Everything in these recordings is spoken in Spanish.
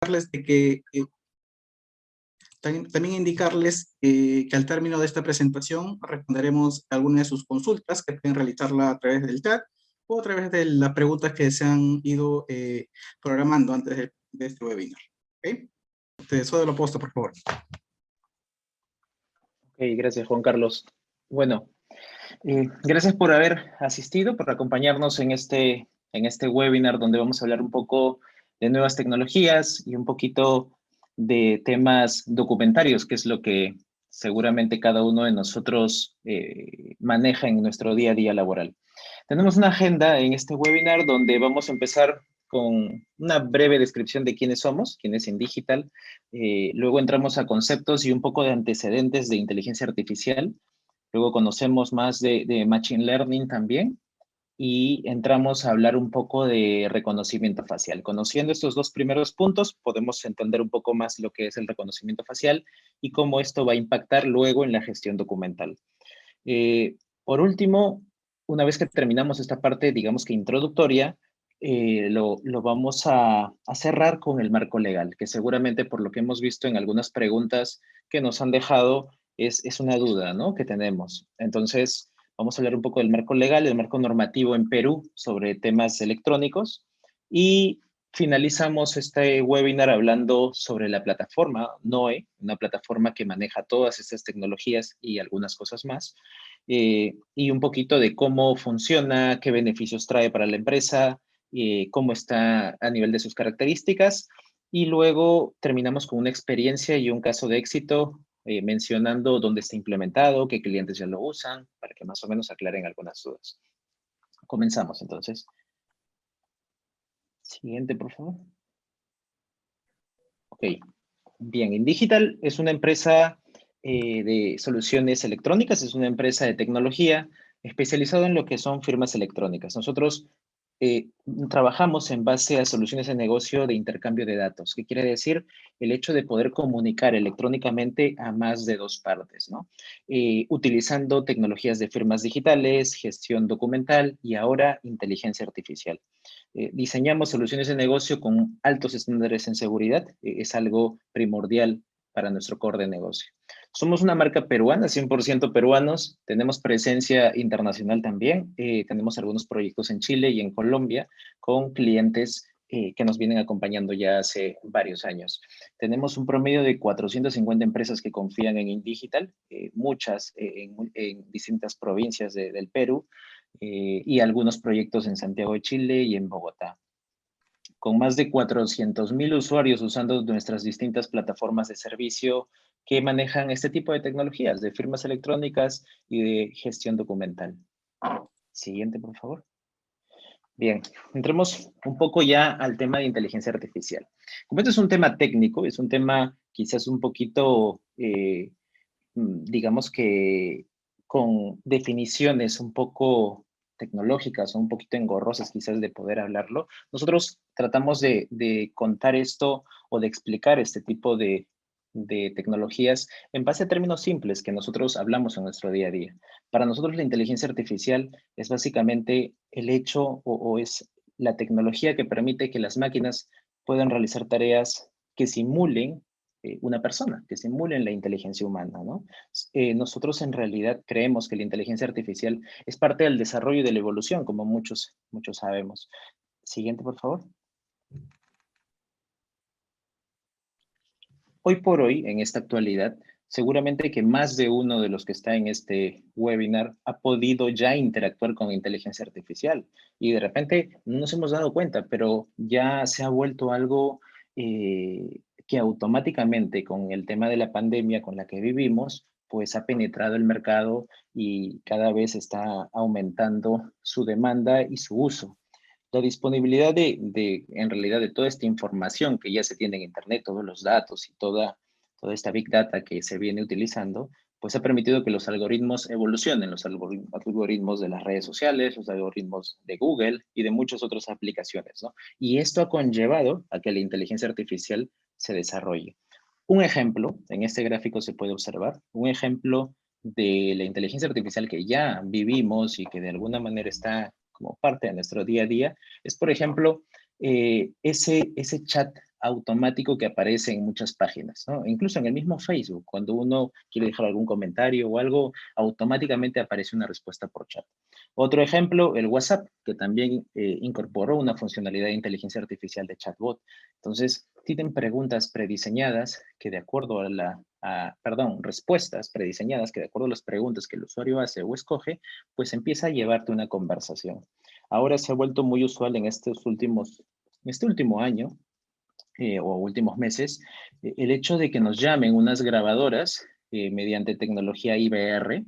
de que también indicarles que al término de esta presentación responderemos algunas de sus consultas que pueden realizarla a través del chat o a través de las preguntas que se han ido programando antes de este webinar. ¿Okay? Te cedo la posta, por favor. Ok, gracias, Juan Carlos. Bueno, gracias por haber asistido, por acompañarnos en este webinar donde vamos a hablar un poco de nuevas tecnologías y un poquito de temas documentarios, que es lo que seguramente cada uno de nosotros maneja en nuestro día a día laboral. Tenemos una agenda en este webinar donde vamos a empezar con una breve descripción de quiénes somos, quién es InDigital. Luego entramos a conceptos y un poco de antecedentes de inteligencia artificial. Luego conocemos más de Machine Learning también. Y entramos a hablar un poco de reconocimiento facial. Conociendo estos dos primeros puntos, podemos entender un poco más lo que es el reconocimiento facial y cómo esto va a impactar luego en la gestión documental. Por último, una vez que terminamos esta parte, digamos que introductoria, lo vamos a cerrar con el marco legal, que seguramente por lo que hemos visto en algunas preguntas que nos han dejado, es una duda, ¿no?, que tenemos. Entonces, vamos a hablar un poco del marco legal, del marco normativo en Perú sobre temas electrónicos y finalizamos este webinar hablando sobre la plataforma NOE, una plataforma que maneja todas estas tecnologías y algunas cosas más, y un poquito de cómo funciona, qué beneficios trae para la empresa, cómo está a nivel de sus características, y luego terminamos con una experiencia y un caso de éxito mencionando dónde está implementado, qué clientes ya lo usan, para que más o menos aclaren algunas dudas. Comenzamos entonces. Siguiente, por favor. Ok. Bien, InDigital es una empresa de soluciones electrónicas, es una empresa de tecnología especializada en lo que son firmas electrónicas. Nosotros trabajamos en base a soluciones de negocio de intercambio de datos, que quiere decir el hecho de poder comunicar electrónicamente a más de dos partes, ¿no? Utilizando tecnologías de firmas digitales, gestión documental y ahora inteligencia artificial. Diseñamos soluciones de negocio con altos estándares en seguridad, es algo primordial para nuestro core de negocio. Somos una marca peruana, 100% peruanos, tenemos presencia internacional también, tenemos algunos proyectos en Chile y en Colombia con clientes que nos vienen acompañando ya hace varios años. Tenemos un promedio de 450 empresas que confían en InDigital, muchas en distintas provincias del Perú, y algunos proyectos en Santiago de Chile y en Bogotá. Con más de 400,000 usuarios usando nuestras distintas plataformas de servicio que manejan este tipo de tecnologías, de firmas electrónicas y de gestión documental. Siguiente, por favor. Bien, entremos un poco ya al tema de inteligencia artificial. Como esto es un tema técnico, es un tema quizás un poquito, digamos que con definiciones un poco tecnológicas o un poquito engorrosas quizás de poder hablarlo, nosotros tratamos de contar esto o de explicar este tipo de tecnologías en base a términos simples que nosotros hablamos en nuestro día a día. Para nosotros la inteligencia artificial es básicamente el hecho o es la tecnología que permite que las máquinas puedan realizar tareas que simulen una persona, que simulen la inteligencia humana, ¿no? Nosotros en realidad creemos que la inteligencia artificial es parte del desarrollo y de la evolución, como muchos sabemos. Siguiente, por favor. Hoy por hoy, en esta actualidad, seguramente que más de uno de los que está en este webinar ha podido ya interactuar con inteligencia artificial y de repente no nos hemos dado cuenta, pero ya se ha vuelto algo que automáticamente con el tema de la pandemia con la que vivimos, pues ha penetrado el mercado y cada vez está aumentando su demanda y su uso. La disponibilidad en realidad, de toda esta información que ya se tiene en Internet, todos los datos y toda esta Big Data que se viene utilizando, pues ha permitido que los algoritmos evolucionen, los algoritmos de las redes sociales, los algoritmos de Google y de muchas otras aplicaciones, ¿no? Y esto ha conllevado a que la inteligencia artificial se desarrolle. Un ejemplo, en este gráfico se puede observar, un ejemplo de la inteligencia artificial que ya vivimos y que de alguna manera está como parte de nuestro día a día, es por ejemplo ese chat automático que aparece en muchas páginas, ¿no? Incluso en el mismo Facebook, cuando uno quiere dejar algún comentario o algo, automáticamente aparece una respuesta por chat. Otro ejemplo, el WhatsApp, que también incorporó una funcionalidad de inteligencia artificial de chatbot. Entonces, tienen preguntas prediseñadas que de acuerdo respuestas prediseñadas que de acuerdo a las preguntas que el usuario hace o escoge, pues empieza a llevarte una conversación. Ahora se ha vuelto muy usual en este último año o últimos meses, el hecho de que nos llamen unas grabadoras mediante tecnología IVR,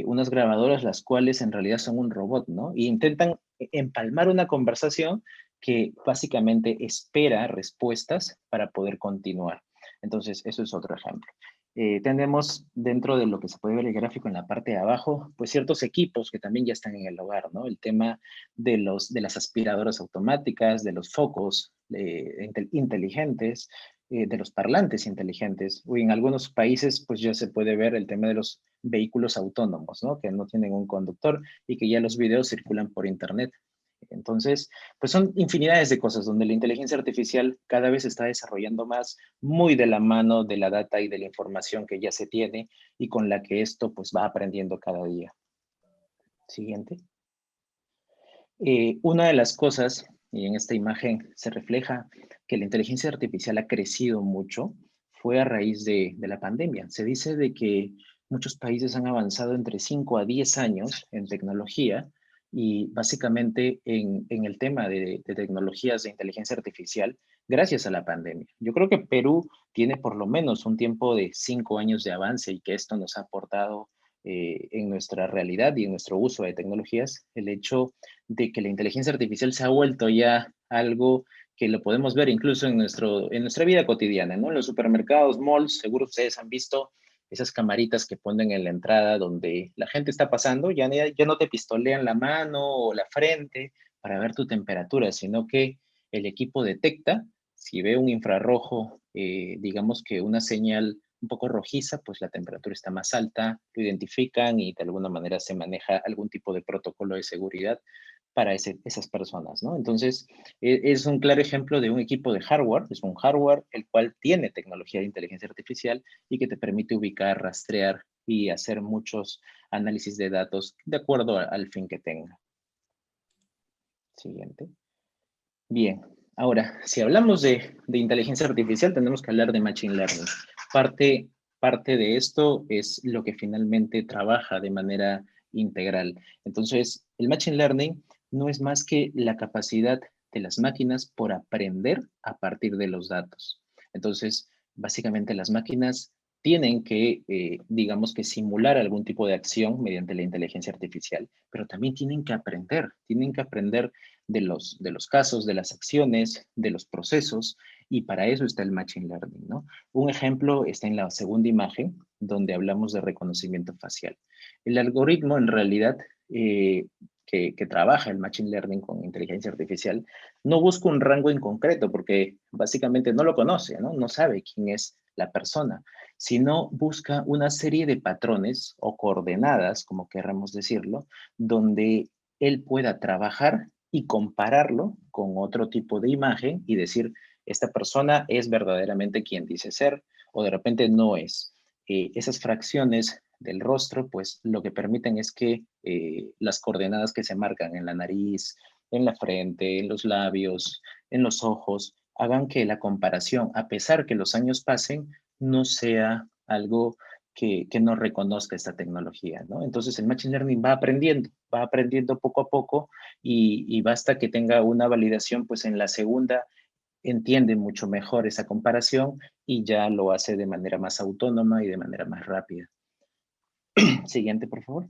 unas grabadoras las cuales en realidad son un robot, ¿no? Y intentan empalmar una conversación que básicamente espera respuestas para poder continuar. Entonces, eso es otro ejemplo. Tenemos dentro de lo que se puede ver el gráfico en la parte de abajo, pues ciertos equipos que también ya están en el hogar, ¿no? El tema de las aspiradoras automáticas, de los focos inteligentes, de los parlantes inteligentes. O en algunos países, pues ya se puede ver el tema de los vehículos autónomos, ¿no? Que no tienen un conductor y que ya los videos circulan por internet. Entonces, pues son infinidades de cosas donde la inteligencia artificial cada vez se está desarrollando más, muy de la mano de la data y de la información que ya se tiene y con la que esto pues va aprendiendo cada día. Siguiente. Una de las cosas, y en esta imagen se refleja que la inteligencia artificial ha crecido mucho, fue a raíz de la pandemia. Se dice de que muchos países han avanzado entre 5 a 10 años en tecnología y básicamente en el tema de tecnologías de inteligencia artificial gracias a la pandemia. Yo creo que Perú tiene por lo menos un tiempo de 5 años de avance y que esto nos ha aportado en nuestra realidad y en nuestro uso de tecnologías, el hecho de que la inteligencia artificial se ha vuelto ya algo que lo podemos ver incluso en nuestra vida cotidiana, ¿no? En los supermercados, malls, seguro ustedes han visto esas camaritas que ponen en la entrada donde la gente está pasando, ya no te pistolean la mano o la frente para ver tu temperatura, sino que el equipo detecta si ve un infrarrojo, digamos que una señal un poco rojiza, pues la temperatura está más alta, lo identifican y de alguna manera se maneja algún tipo de protocolo de seguridad para esas personas, ¿no? Entonces, es un claro ejemplo de un equipo de hardware, es un hardware el cual tiene tecnología de inteligencia artificial y que te permite ubicar, rastrear y hacer muchos análisis de datos de acuerdo al fin que tenga. Siguiente. Bien, ahora, si hablamos de inteligencia artificial, tenemos que hablar de Machine Learning. Parte de esto es lo que finalmente trabaja de manera integral. Entonces, el Machine Learning no es más que la capacidad de las máquinas por aprender a partir de los datos. Entonces, básicamente las máquinas tienen que, digamos que simular algún tipo de acción mediante la inteligencia artificial, pero también tienen que aprender de los casos, de las acciones, de los procesos, y para eso está el Machine Learning, ¿no? Un ejemplo está en la segunda imagen, donde hablamos de reconocimiento facial. El algoritmo, en realidad, que trabaja el Machine Learning con inteligencia artificial, no busca un rango en concreto, porque básicamente no lo conoce, ¿no? No sabe quién es la persona, sino busca una serie de patrones o coordenadas, como querramos decirlo, donde él pueda trabajar y compararlo con otro tipo de imagen y decir, esta persona es verdaderamente quien dice ser o de repente no es. Esas fracciones del rostro, pues lo que permiten es que las coordenadas que se marcan en la nariz, en la frente, en los labios, en los ojos, hagan que la comparación, a pesar que los años pasen, no sea algo que no reconozca esta tecnología, ¿no? Entonces el Machine Learning va aprendiendo poco a poco y basta que tenga una validación, pues en la segunda entiende mucho mejor esa comparación y ya lo hace de manera más autónoma y de manera más rápida. Siguiente, por favor.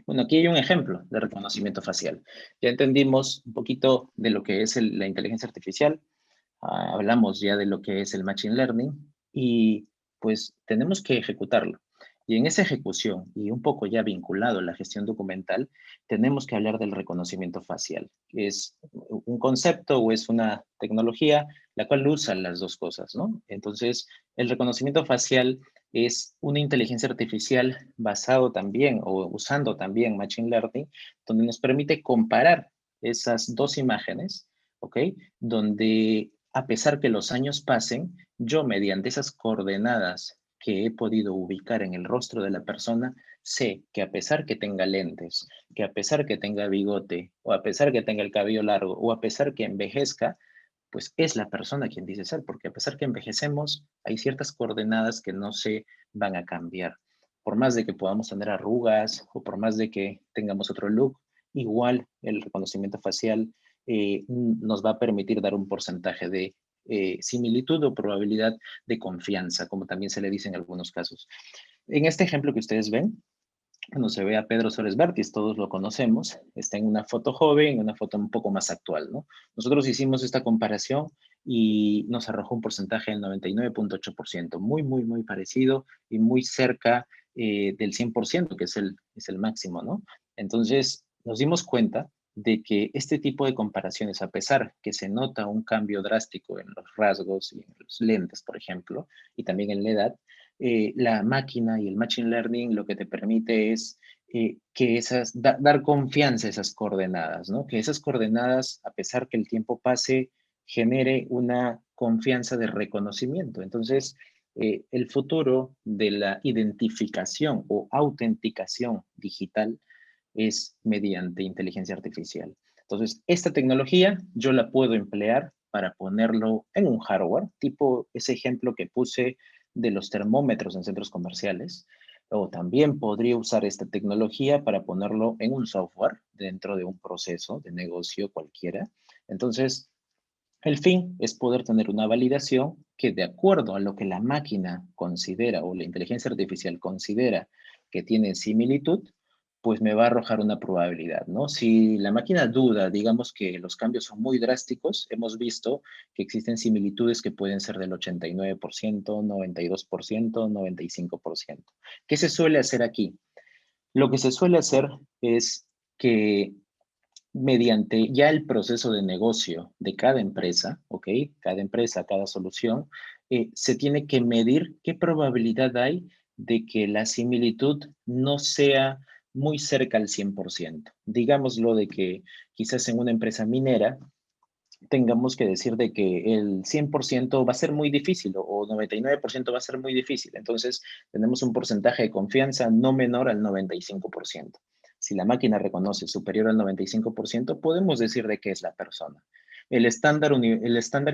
Bueno, aquí hay un ejemplo de reconocimiento facial. Ya entendimos un poquito de lo que es la inteligencia artificial, hablamos ya de lo que es el Machine Learning y pues tenemos que ejecutarlo. Y en esa ejecución, y un poco ya vinculado a la gestión documental, tenemos que hablar del reconocimiento facial, que es un concepto o es una tecnología la cual usa las dos cosas, ¿no? Entonces, el reconocimiento facial es una inteligencia artificial basado también o usando también Machine Learning, donde nos permite comparar esas dos imágenes, ¿ok? Donde a pesar que los años pasen, yo mediante esas coordenadas que he podido ubicar en el rostro de la persona, sé que a pesar que tenga lentes, que a pesar que tenga bigote, o a pesar que tenga el cabello largo, o a pesar que envejezca, pues es la persona quien dice ser, porque a pesar que envejecemos, hay ciertas coordenadas que no se van a cambiar. Por más de que podamos tener arrugas o por más de que tengamos otro look, igual el reconocimiento facial nos va a permitir dar un porcentaje de similitud o probabilidad de confianza, como también se le dice en algunos casos. En este ejemplo que ustedes ven, cuando se ve a Pedro Suárez Vértiz, todos lo conocemos, está en una foto joven, una foto un poco más actual, ¿no? Nosotros hicimos esta comparación y nos arrojó un porcentaje del 99.8%, muy, muy, muy parecido y muy cerca del 100%, que es el máximo, ¿no? Entonces, nos dimos cuenta de que este tipo de comparaciones, a pesar que se nota un cambio drástico en los rasgos y en los lentes, por ejemplo, y también en la edad, la máquina y el Machine Learning lo que te permite es que dar confianza a esas coordenadas, ¿no? Que esas coordenadas, a pesar que el tiempo pase, genere una confianza de reconocimiento. Entonces, el futuro de la identificación o autenticación digital es mediante inteligencia artificial. Entonces, esta tecnología yo la puedo emplear para ponerlo en un hardware, tipo ese ejemplo que puse de los termómetros en centros comerciales, o también podría usar esta tecnología para ponerlo en un software dentro de un proceso de negocio cualquiera. Entonces, el fin es poder tener una validación que de acuerdo a lo que la máquina considera o la inteligencia artificial considera que tiene similitud, pues me va a arrojar una probabilidad, ¿no? Si la máquina duda, digamos que los cambios son muy drásticos, hemos visto que existen similitudes que pueden ser del 89%, 92%, 95%. ¿Qué se suele hacer aquí? Lo que se suele hacer es que mediante ya el proceso de negocio de cada empresa, ¿ok? Cada empresa, cada solución, se tiene que medir qué probabilidad hay de que la similitud no sea muy cerca al 100%. Digámoslo de que quizás en una empresa minera tengamos que decir de que el 100% va a ser muy difícil o 99% va a ser muy difícil. Entonces, tenemos un porcentaje de confianza no menor al 95%. Si la máquina reconoce superior al 95%, podemos decir de qué es la persona. El estándar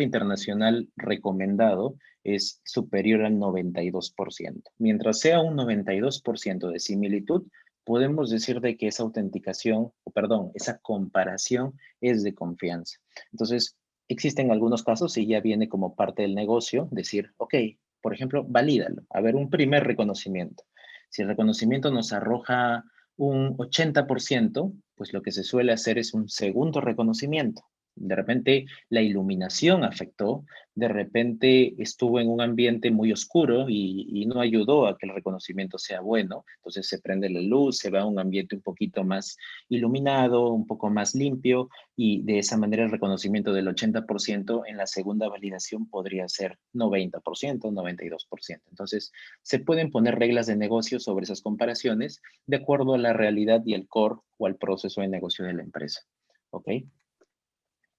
internacional recomendado es superior al 92%. Mientras sea un 92% de similitud, podemos decir de que esa autenticación, o perdón, esa comparación es de confianza. Entonces, existen algunos casos y ya viene como parte del negocio decir, ok, por ejemplo, valídalo. A ver, un primer reconocimiento. Si el reconocimiento nos arroja un 80%, pues lo que se suele hacer es un segundo reconocimiento. De repente la iluminación afectó, de repente estuvo en un ambiente muy oscuro y no ayudó a que el reconocimiento sea bueno. Entonces se prende la luz, se va a un ambiente un poquito más iluminado, un poco más limpio y de esa manera el reconocimiento del 80% en la segunda validación podría ser 90%, 92%. Entonces se pueden poner reglas de negocio sobre esas comparaciones de acuerdo a la realidad y el core o al proceso de negocio de la empresa. ¿Ok?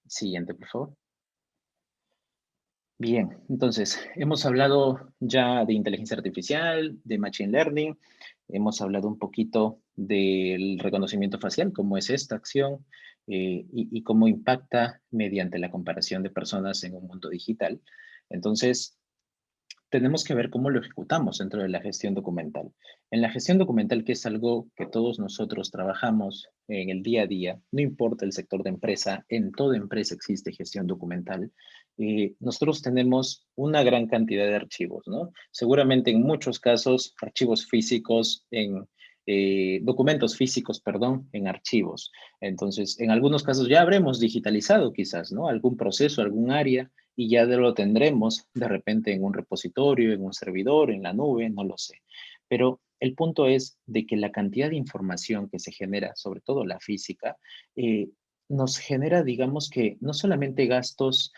Siguiente, por favor. Bien, entonces, hemos hablado ya de inteligencia artificial, de machine learning, hemos hablado un poquito del reconocimiento facial, cómo es esta acción y cómo impacta mediante la comparación de personas en un mundo digital. Entonces, tenemos que ver cómo lo ejecutamos dentro de la gestión documental. En la gestión documental, que es algo que todos nosotros trabajamos en el día a día, no importa el sector de empresa, en toda empresa existe gestión documental. Nosotros tenemos una gran cantidad de archivos, ¿no? Seguramente en muchos casos, archivos físicos, documentos físicos, perdón, en archivos. Entonces, en algunos casos ya habremos digitalizado quizás, ¿no? Algún proceso, algún área y ya lo tendremos de repente en un repositorio, en un servidor, en la nube, no lo sé. Pero el punto es de que la cantidad de información que se genera, sobre todo la física, nos genera, digamos que, no solamente gastos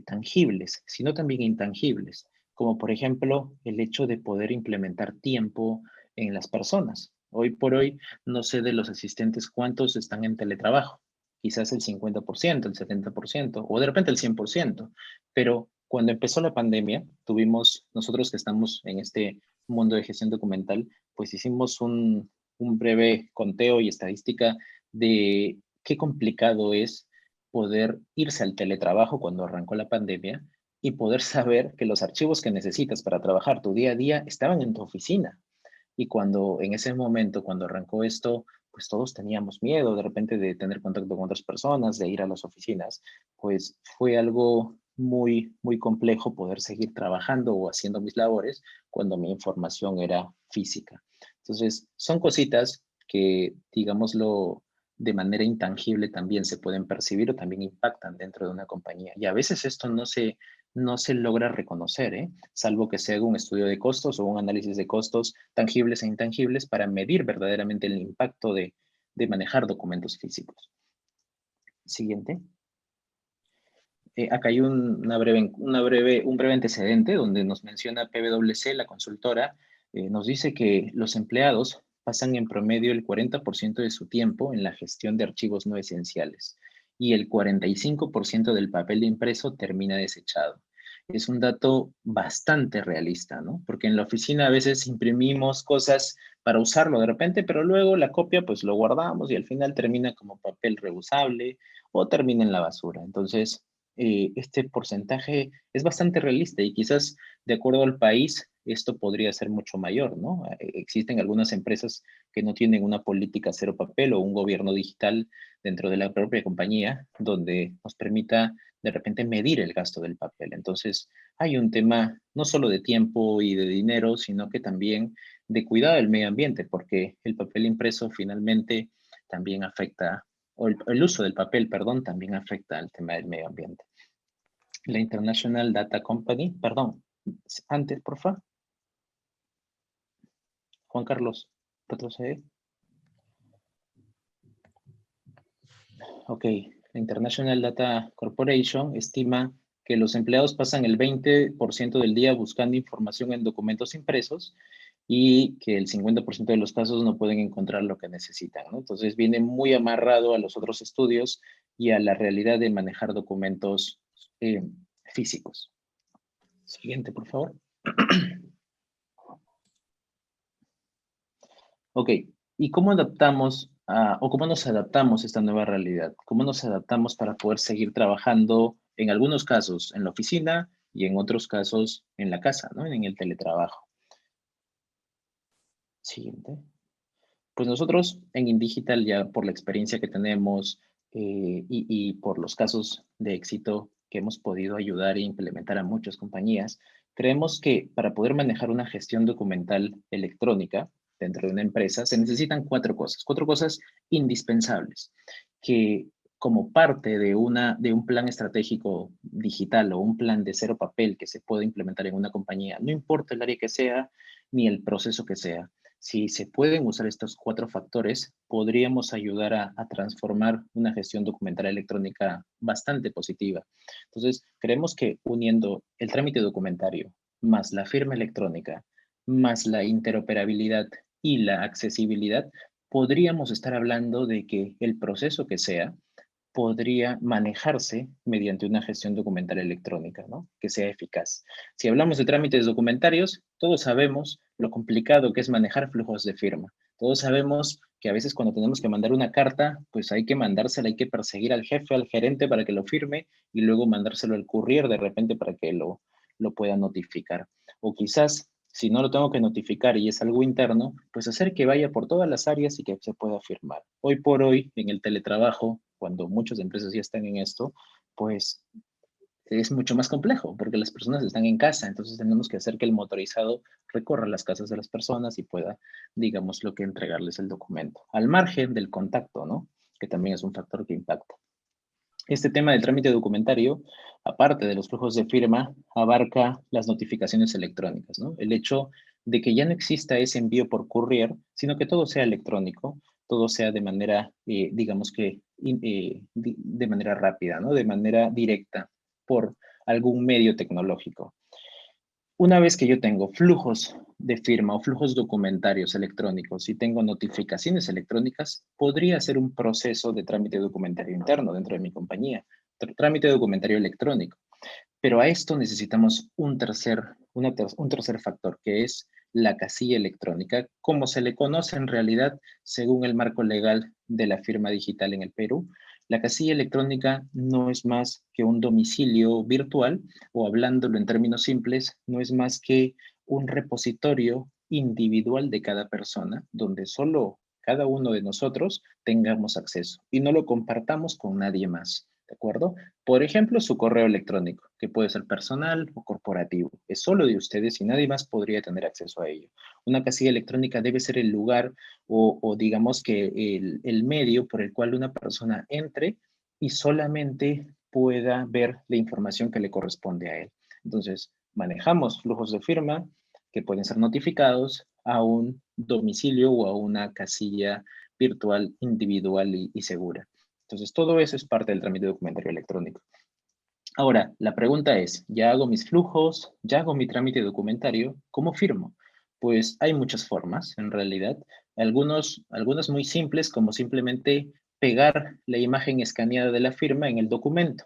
tangibles, sino también intangibles, como por ejemplo el hecho de poder implementar tiempo en las personas. Hoy por hoy, no sé de los asistentes cuántos están en teletrabajo. quizás el 50%, el 70%, o de repente el 100%. Pero cuando empezó la pandemia, tuvimos, nosotros que estamos en este mundo de gestión documental, pues hicimos un breve conteo y estadística de qué complicado es poder irse al teletrabajo cuando arrancó la pandemia y poder saber que los archivos que necesitas para trabajar tu día a día estaban en tu oficina. Y cuando en ese momento, cuando arrancó esto, pues todos teníamos miedo de repente de tener contacto con otras personas, de ir a las oficinas, pues fue algo muy, muy complejo poder seguir trabajando o haciendo mis labores cuando mi información era física. Entonces, son cositas que, digámoslo, de manera intangible también se pueden percibir o también impactan dentro de una compañía. Y a veces esto no se logra reconocer, ¿eh? Salvo que se haga un estudio de costos o un análisis de costos tangibles e intangibles para medir verdaderamente el impacto de manejar documentos físicos. Siguiente. Acá hay un breve antecedente donde nos menciona PwC, la consultora, nos dice que los empleados pasan en promedio el 40% de su tiempo en la gestión de archivos no esenciales y el 45% del papel impreso termina desechado. Es un dato bastante realista, ¿no? Porque en la oficina a veces imprimimos cosas para usarlo de repente, pero luego la copia pues lo guardamos y al final termina como papel reusable o termina en la basura. Entonces, este porcentaje es bastante realista y quizás de acuerdo al país esto podría ser mucho mayor, ¿no? Existen algunas empresas que no tienen una política cero papel o un gobierno digital dentro de la propia compañía donde nos permita de repente medir el gasto del papel. Entonces, hay un tema no solo de tiempo y de dinero, sino que también de cuidado del medio ambiente, porque el papel impreso finalmente también afecta, o el uso del papel, perdón, también afecta al tema del medio ambiente. La International Data Company, perdón, antes, por favor. Juan Carlos, retrocede. Ok, la International Data Corporation estima que los empleados pasan el 20% del día buscando información en documentos impresos y que el 50% de los casos no pueden encontrar lo que necesitan, ¿no? Entonces viene muy amarrado a los otros estudios y a la realidad de manejar documentos físicos. Siguiente, por favor. Ok, ¿y cómo adaptamos o cómo nos adaptamos a esta nueva realidad? ¿Cómo nos adaptamos para poder seguir trabajando, en algunos casos, en la oficina y en otros casos en la casa, ¿no? En el teletrabajo. Siguiente. Pues nosotros en InDigital, ya por la experiencia que tenemos y por los casos de éxito que hemos podido ayudar e implementar a muchas compañías, creemos que para poder manejar una gestión documental electrónica dentro de una empresa se necesitan cuatro cosas indispensables, que como parte de un plan estratégico digital o un plan de cero papel que se pueda implementar en una compañía, no importa el área que sea ni el proceso que sea, si se pueden usar estos cuatro factores, podríamos ayudar a transformar una gestión documental electrónica bastante positiva. Entonces, creemos que uniendo el trámite documentario más la firma electrónica, más la interoperabilidad y la accesibilidad, podríamos estar hablando de que el proceso que sea podría manejarse mediante una gestión documental electrónica, ¿no? Que sea eficaz. Si hablamos de trámites documentarios, todos sabemos lo complicado que es manejar flujos de firma. Todos sabemos que a veces cuando tenemos que mandar una carta, pues hay que mandársela, hay que perseguir al jefe, al gerente para que lo firme y luego mandárselo al courier de repente para que lo pueda notificar. O quizás, si no lo tengo que notificar y es algo interno, pues hacer que vaya por todas las áreas y que se pueda firmar. Hoy por hoy, en el teletrabajo, cuando muchas empresas ya están en esto, pues es mucho más complejo porque las personas están en casa, entonces tenemos que hacer que el motorizado recorra las casas de las personas y pueda, digamos, lo que entregarles el documento, al margen del contacto, ¿no? Que también es un factor que impacta. Este tema del trámite documentario, aparte de los flujos de firma, abarca las notificaciones electrónicas, ¿no? El hecho de que ya no exista ese envío por courier, sino que todo sea electrónico, todo sea de manera, digamos que, de manera rápida, ¿no? De manera directa por algún medio tecnológico. Una vez que yo tengo flujos de firma o flujos documentarios electrónicos y tengo notificaciones electrónicas, podría hacer un proceso de trámite documentario interno dentro de mi compañía, trámite documentario electrónico. Pero a esto necesitamos un tercer factor, que es la casilla electrónica, como se le conoce en realidad según el marco legal de la firma digital en el Perú. La casilla electrónica no es más que un domicilio virtual, o hablándolo en términos simples, no es más que un repositorio individual de cada persona, donde solo cada uno de nosotros tengamos acceso y no lo compartamos con nadie más. ¿De acuerdo? Por ejemplo, su correo electrónico, que puede ser personal o corporativo. Es solo de ustedes y nadie más podría tener acceso a ello. Una casilla electrónica debe ser el lugar o digamos que el medio por el cual una persona entre y solamente pueda ver la información que le corresponde a él. Entonces, manejamos flujos de firma que pueden ser notificados a un domicilio o a una casilla virtual, individual y segura. Entonces, todo eso es parte del trámite documentario electrónico. Ahora, la pregunta es, ya hago mis flujos, ya hago mi trámite documentario, ¿cómo firmo? Pues hay muchas formas, en realidad. Algunas muy simples, como simplemente pegar la imagen escaneada de la firma en el documento.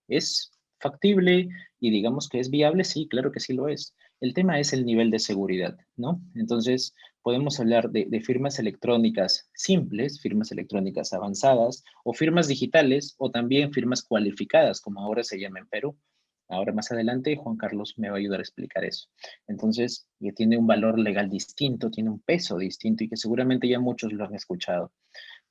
¿Es factible y digamos que es viable? Sí, claro que sí lo es. El tema es el nivel de seguridad, ¿no? Entonces, podemos hablar de firmas electrónicas simples, firmas electrónicas avanzadas, o firmas digitales, o también firmas cualificadas, como ahora se llama en Perú. Ahora más adelante, Juan Carlos me va a ayudar a explicar eso. Entonces, que tiene un valor legal distinto, tiene un peso distinto y que seguramente ya muchos lo han escuchado.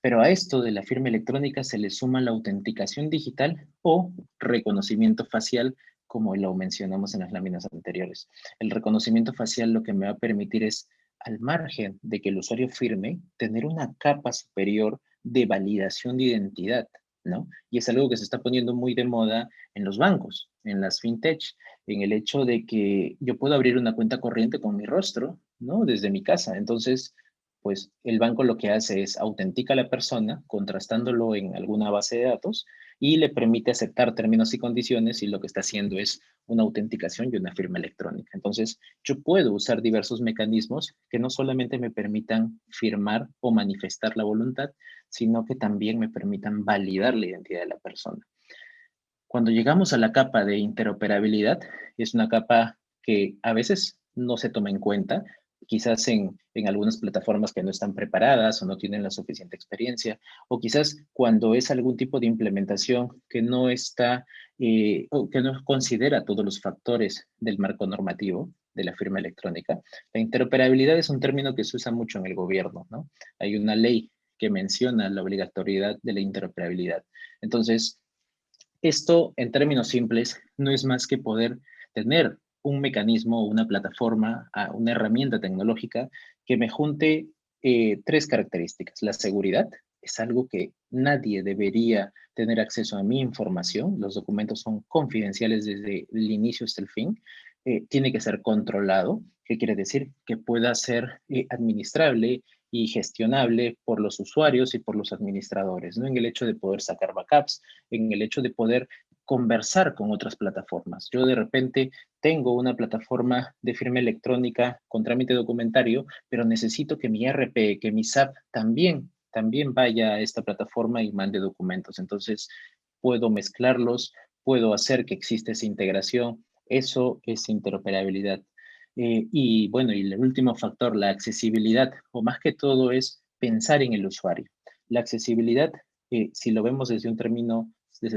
Pero a esto de la firma electrónica se le suma la autenticación digital o reconocimiento facial, como lo mencionamos en las láminas anteriores. El reconocimiento facial lo que me va a permitir es, al margen de que el usuario firme, tener una capa superior de validación de identidad, ¿no? Y es algo que se está poniendo muy de moda en los bancos, en las fintech, en el hecho de que yo puedo abrir una cuenta corriente con mi rostro, ¿no? Desde mi casa. Entonces, pues el banco lo que hace es autentica a la persona, contrastándolo en alguna base de datos y le permite aceptar términos y condiciones y lo que está haciendo es una autenticación y una firma electrónica. Entonces, yo puedo usar diversos mecanismos que no solamente me permitan firmar o manifestar la voluntad, sino que también me permitan validar la identidad de la persona. Cuando llegamos a la capa de interoperabilidad, es una capa que a veces no se toma en cuenta, quizás en algunas plataformas que no están preparadas o no tienen la suficiente experiencia, o quizás cuando es algún tipo de implementación que no está o que no considera todos los factores del marco normativo de la firma electrónica. La interoperabilidad es un término que se usa mucho en el gobierno, ¿no? Hay una ley que menciona la obligatoriedad de la interoperabilidad. Entonces, esto, en términos simples, no es más que poder tener un mecanismo, una plataforma, una herramienta tecnológica que me junte tres características. La seguridad es algo que nadie debería tener acceso a mi información. Los documentos son confidenciales desde el inicio hasta el fin. Tiene que ser controlado, que quiere decir que pueda ser administrable y gestionable por los usuarios y por los administradores, ¿no? En el hecho de poder sacar backups, en el hecho de poder conversar con otras plataformas. Yo de repente tengo una plataforma de firma electrónica con trámite documentario, pero necesito que mi RP, que mi SAP también vaya a esta plataforma y mande documentos. Entonces, puedo mezclarlos, puedo hacer que exista esa integración. Eso es interoperabilidad. Y bueno, y el último factor, la accesibilidad, o más que todo es pensar en el usuario. La accesibilidad, si lo vemos desde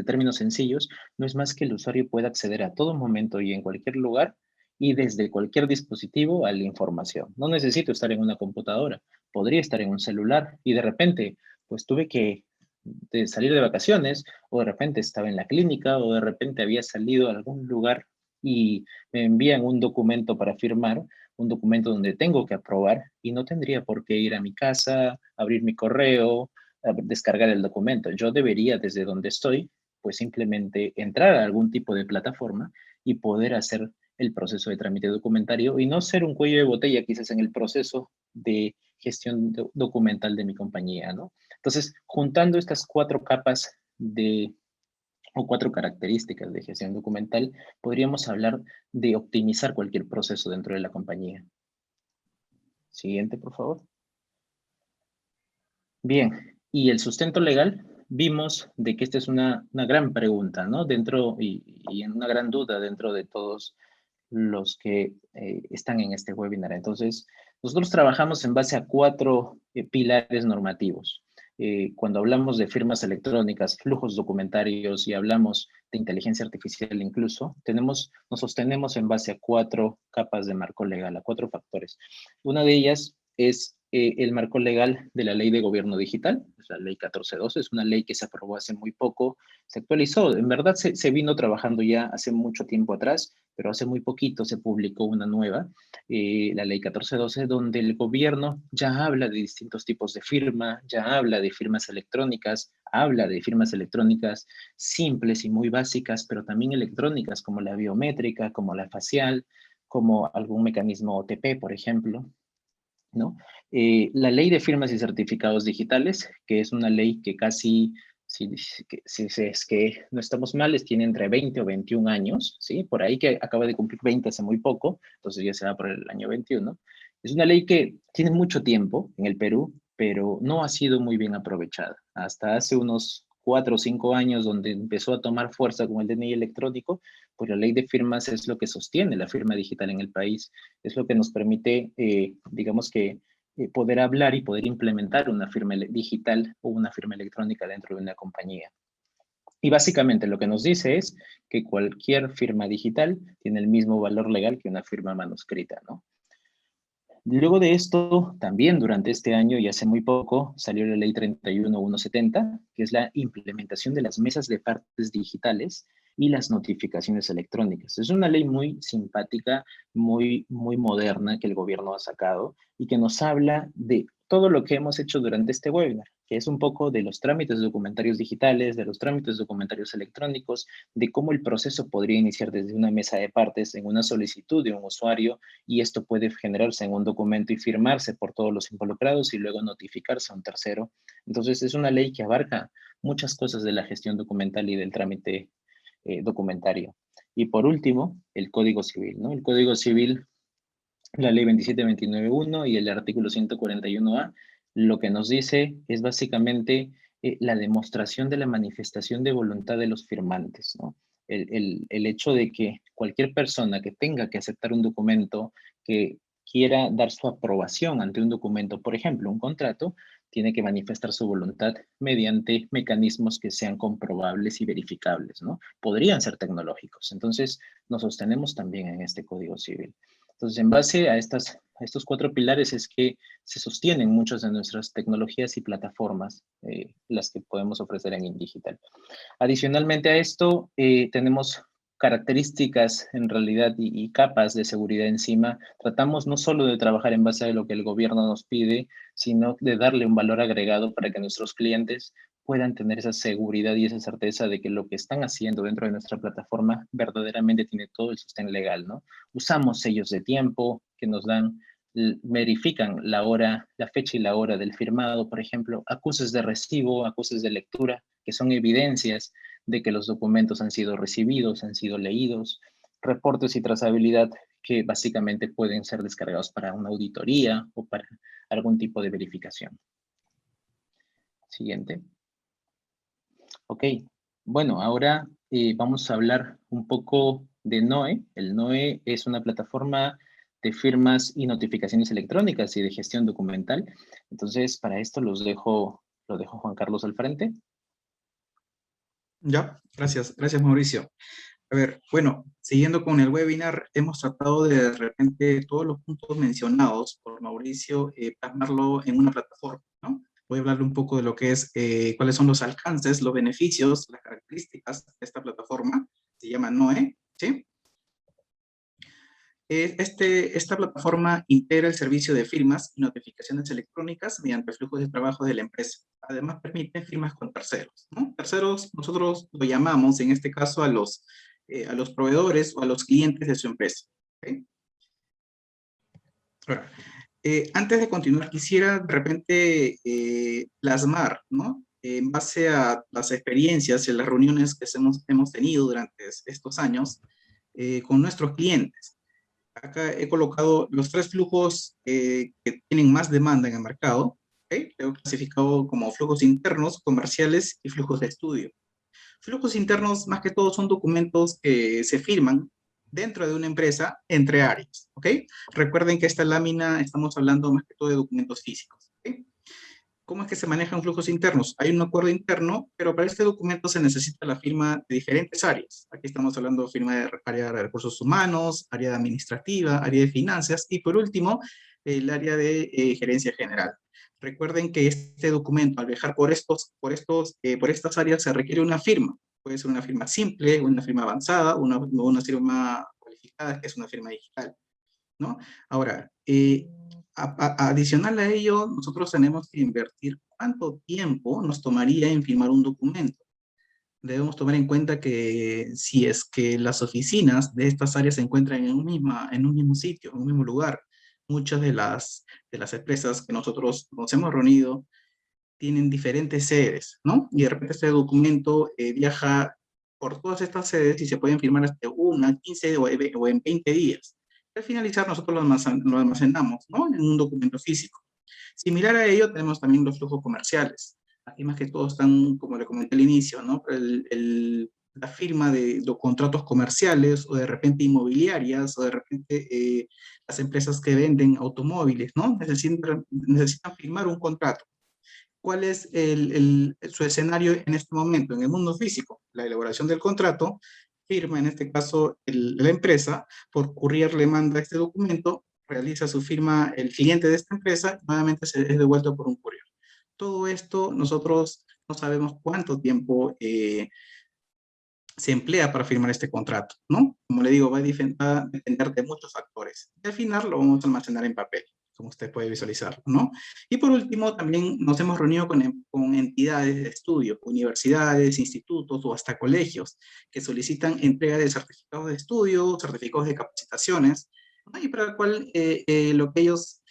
términos sencillos, no es más que el usuario pueda acceder a todo momento y en cualquier lugar y desde cualquier dispositivo a la información. No necesito estar en una computadora, podría estar en un celular y de repente, pues tuve que salir de vacaciones o de repente estaba en la clínica o de repente había salido a algún lugar y me envían un documento para firmar, un documento donde tengo que aprobar y no tendría por qué ir a mi casa, abrir mi correo, a descargar el documento. Yo debería, desde donde estoy, pues simplemente entrar a algún tipo de plataforma y poder hacer el proceso de trámite documentario y no ser un cuello de botella quizás en el proceso de gestión documental de mi compañía, ¿no? Entonces, juntando estas cuatro capas de o cuatro características de gestión documental, podríamos hablar de optimizar cualquier proceso dentro de la compañía. Siguiente, por favor. Bien, y el sustento legal, vimos de que esta es una gran pregunta, ¿no? Dentro y una gran duda dentro de todos los que están en este webinar. Entonces, nosotros trabajamos en base a 4 pilares normativos. Cuando hablamos de firmas electrónicas, flujos documentarios y hablamos de inteligencia artificial incluso, nos sostenemos en base a 4 capas de marco legal, a 4 factores. Una de ellas es el marco legal de la Ley de Gobierno Digital, es la Ley 1412, es una ley que se aprobó hace muy poco, se actualizó, en verdad se vino trabajando ya hace mucho tiempo atrás, pero hace muy poquito se publicó una nueva, la Ley 1412, donde el gobierno ya habla de distintos tipos de firma, ya habla de firmas electrónicas, habla de firmas electrónicas simples y muy básicas, pero también electrónicas como la biométrica, como la facial, como algún mecanismo OTP, por ejemplo, ¿no? La ley de firmas y certificados digitales, que es una ley que casi, si es que no estamos mal, tiene entre 20 o 21 años, ¿sí? Por ahí que acaba de cumplir 20 hace muy poco, entonces ya se va por el año 21. Es una ley que tiene mucho tiempo en el Perú, pero no ha sido muy bien aprovechada. Hasta hace unos 4 o 5 años, donde empezó a tomar fuerza con el DNI electrónico, pues la ley de firmas es lo que sostiene la firma digital en el país, es lo que nos permite, digamos que, poder hablar y poder implementar una firma digital o una firma electrónica dentro de una compañía. Y básicamente lo que nos dice es que cualquier firma digital tiene el mismo valor legal que una firma manuscrita, ¿no? Luego de esto, también durante este año y hace muy poco, salió la ley 31170, que es la implementación de las mesas de partes digitales y las notificaciones electrónicas. Es una ley muy simpática, muy moderna que el gobierno ha sacado y que nos habla de todo lo que hemos hecho durante este webinar, que es un poco de los trámites documentarios digitales, de los trámites documentarios electrónicos, de cómo el proceso podría iniciar desde una mesa de partes en una solicitud de un usuario, y esto puede generarse en un documento y firmarse por todos los involucrados y luego notificarse a un tercero. Entonces, es una ley que abarca muchas cosas de la gestión documental y del trámite documentario. Y por último, el Código Civil, ¿no? El Código Civil, la ley 27291 y el artículo 141A, lo que nos dice es básicamente la demostración de la manifestación de voluntad de los firmantes, ¿no? El hecho de que cualquier persona que tenga que aceptar un documento, que quiera dar su aprobación ante un documento, por ejemplo, un contrato, tiene que manifestar su voluntad mediante mecanismos que sean comprobables y verificables, ¿no? Podrían ser tecnológicos. Entonces, nos sostenemos también en este Código Civil. Entonces, en base a estos 4 pilares es que se sostienen muchas de nuestras tecnologías y plataformas, las que podemos ofrecer en InDigital. Adicionalmente a esto, tenemos características en realidad y capas de seguridad encima. Tratamos no solo de trabajar en base a lo que el gobierno nos pide, sino de darle un valor agregado para que nuestros clientes puedan tener esa seguridad y esa certeza de que lo que están haciendo dentro de nuestra plataforma verdaderamente tiene todo el sostén legal, ¿no? Usamos sellos de tiempo que nos dan, verifican la hora, la fecha y la hora del firmado, por ejemplo, acuses de recibo, acuses de lectura, que son evidencias de que los documentos han sido recibidos, han sido leídos, reportes y trazabilidad que básicamente pueden ser descargados para una auditoría o para algún tipo de verificación. Siguiente. Ok, bueno, ahora vamos a hablar un poco de NOE. El NOE es una plataforma de firmas y notificaciones electrónicas y de gestión documental. Entonces, para esto lo dejo Juan Carlos al frente. Ya, gracias Mauricio. A ver, bueno, siguiendo con el webinar, hemos tratado de repente todos los puntos mencionados por Mauricio, plasmarlo en una plataforma, ¿no? Voy a hablarle un poco de lo que es, cuáles son los alcances, los beneficios, las características de esta plataforma, se llama NOE, ¿sí? Esta plataforma integra el servicio de firmas y notificaciones electrónicas mediante flujos de trabajo de la empresa. Además, permite firmas con terceros, ¿no? Terceros, nosotros lo llamamos, en este caso, a los proveedores o a los clientes de su empresa. ¿Okay? Ahora, antes de continuar, quisiera de repente plasmar, ¿no? En base a las experiencias y las reuniones que hemos tenido durante estos años con nuestros clientes. Acá he colocado los 3 flujos que tienen más demanda en el mercado. ¿Okay? Lo he clasificado como flujos internos, comerciales y flujos de estudio. Flujos internos, más que todo, son documentos que se firman dentro de una empresa entre áreas. ¿Ok? Recuerden que esta lámina estamos hablando más que todo de documentos físicos. ¿Ok? ¿Cómo es que se manejan flujos internos? Hay un acuerdo interno, pero para este documento se necesita la firma de diferentes áreas. Aquí estamos hablando de firma de área de recursos humanos, área administrativa, área de finanzas y por último, el área de gerencia general. Recuerden que este documento, al viajar por estas áreas, se requiere una firma. Puede ser una firma simple, una firma avanzada, una firma cualificada, que es una firma digital, ¿no? Ahora, adicional a ello, nosotros tenemos que invertir cuánto tiempo nos tomaría en firmar un documento. Debemos tomar en cuenta que si es que las oficinas de estas áreas se encuentran en un mismo sitio, en un mismo lugar, muchas de las empresas que nosotros nos hemos reunido tienen diferentes sedes, ¿no? Y de repente este documento viaja por todas estas sedes y se pueden firmar hasta 15 o en 20 días. Al finalizar, nosotros lo almacenamos, ¿no? En un documento físico. Similar a ello, tenemos también los flujos comerciales. Aquí más que todo están, como le comenté al inicio, ¿no? La firma de los contratos comerciales o de repente inmobiliarias o de repente las empresas que venden automóviles, ¿no? Necesitan firmar un contrato. ¿Cuál es su escenario en este momento? En el mundo físico, la elaboración del contrato, firma en este caso la empresa, por courier le manda este documento, realiza su firma el cliente de esta empresa, nuevamente es devuelto por un courier. Todo esto nosotros no sabemos cuánto tiempo se emplea para firmar este contrato, ¿no? Como le digo, va a depender de muchos factores. Y al final lo vamos a almacenar en papel, como usted puede visualizar, ¿no? Y por último, también nos hemos reunido con entidades de estudio, universidades, institutos o hasta colegios que solicitan entrega de certificados de estudio, certificados de capacitaciones, ¿no? Y para el cual lo que ellos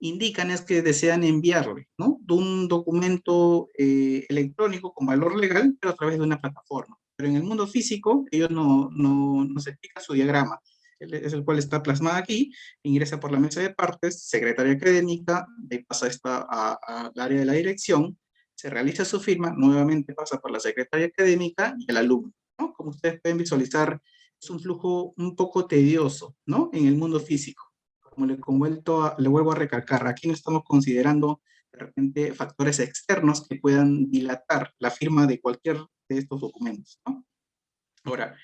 indican es que desean enviarle, ¿no? De un documento electrónico con valor legal, pero a través de una plataforma. Pero en el mundo físico, ellos nos explican su diagrama, es el cual está plasmado aquí, ingresa por la mesa de partes, secretaria académica, de pasa al área de la dirección, se realiza su firma, nuevamente pasa por la secretaria académica y el alumno, ¿no? Como ustedes pueden visualizar, es un flujo un poco tedioso, ¿no? En el mundo físico. Como le vuelvo a recalcar, aquí no estamos considerando de repente factores externos que puedan dilatar la firma de cualquier de estos documentos, ¿no? Ahora,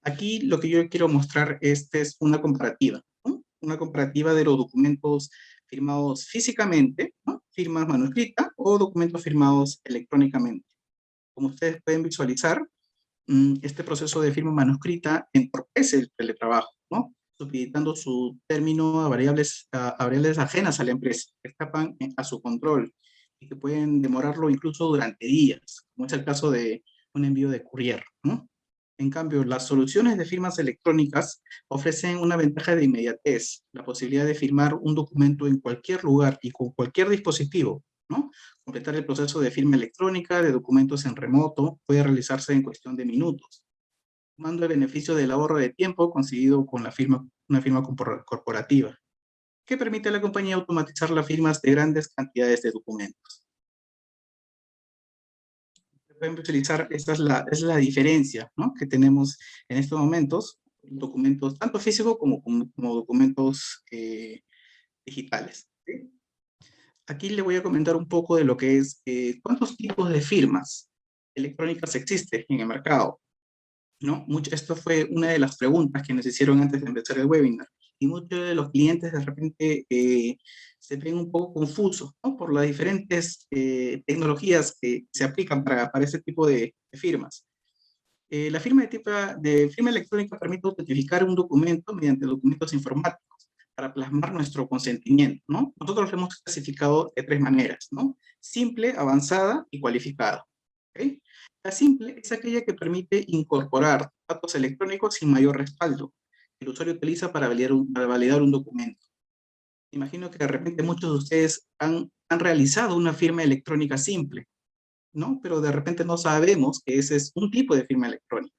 aquí lo que yo quiero mostrar es una comparativa, ¿no? Una comparativa de los documentos firmados físicamente, ¿no? Firmas manuscritas o documentos firmados electrónicamente. Como ustedes pueden visualizar, este proceso de firma manuscrita entorpece el teletrabajo, ¿no? Supeditando su término a variables ajenas a la empresa, que escapan a su control y que pueden demorarlo incluso durante días, como es el caso de un envío de courier, ¿no? En cambio, las soluciones de firmas electrónicas ofrecen una ventaja de inmediatez, la posibilidad de firmar un documento en cualquier lugar y con cualquier dispositivo, ¿no? Completar el proceso de firma electrónica de documentos en remoto puede realizarse en cuestión de minutos, tomando el beneficio del ahorro de tiempo conseguido con una firma corporativa, que permite a la compañía automatizar las firmas de grandes cantidades de documentos. Pueden utilizar, esta es la diferencia, ¿no? Que tenemos en estos momentos, documentos tanto físicos como documentos digitales. ¿Sí? Aquí le voy a comentar un poco de lo que es cuántos tipos de firmas electrónicas existen en el mercado, ¿no? Esto fue una de las preguntas que nos hicieron antes de empezar el webinar. Y muchos de los clientes de repente se ven un poco confusos, ¿no? Por las diferentes tecnologías que se aplican para este tipo de firmas. La firma electrónica permite autentificar un documento mediante documentos informáticos para plasmar nuestro consentimiento, ¿no? Nosotros lo hemos clasificado de 3 maneras, ¿no? Simple, avanzada y cualificada. ¿Okay? La simple es aquella que permite incorporar datos electrónicos sin mayor respaldo que el usuario utiliza para validar un documento. Imagino que de repente muchos de ustedes han realizado una firma electrónica simple, ¿no? Pero de repente no sabemos que ese es un tipo de firma electrónica.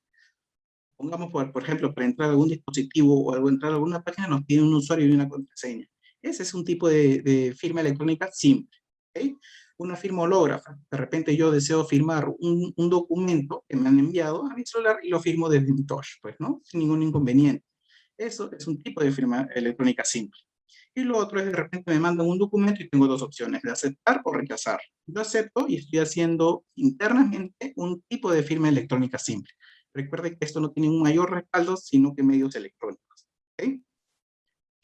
Pongamos, por ejemplo, para entrar a algún dispositivo o entrar a alguna página nos pide un usuario y una contraseña. Ese es un tipo de firma electrónica simple. ¿Okay? Una firma hológrafa. De repente yo deseo firmar un documento que me han enviado a mi celular y lo firmo desde mi touch, pues, ¿no? Sin ningún inconveniente. Eso es un tipo de firma electrónica simple. Y lo otro es de repente me mandan un documento y tengo dos opciones, de aceptar o rechazar. Yo acepto y estoy haciendo internamente un tipo de firma electrónica simple. Recuerde que esto no tiene un mayor respaldo, sino que medios electrónicos. ¿Okay?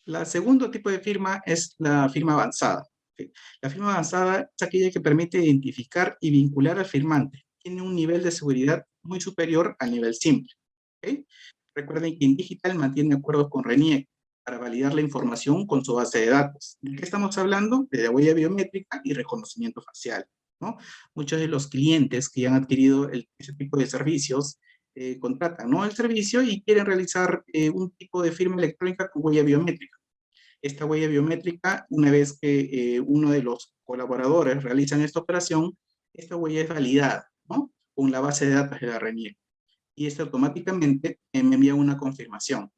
La segundo tipo de firma es la firma avanzada. ¿Okay? La firma avanzada es aquella que permite identificar y vincular al firmante. Tiene un nivel de seguridad muy superior al nivel simple. ¿Okay? Recuerden que InDigital mantiene acuerdos con RENIEC para validar la información con su base de datos. ¿De qué estamos hablando? De la huella biométrica y reconocimiento facial, ¿no? Muchos de los clientes que han adquirido ese tipo de servicios contratan, ¿no?, el servicio y quieren realizar un tipo de firma electrónica con huella biométrica. Esta huella biométrica, una vez que uno de los colaboradores realiza esta operación, esta huella es validada, ¿no?, con la base de datos de la RENIEC. Y esto automáticamente me envía una confirmación.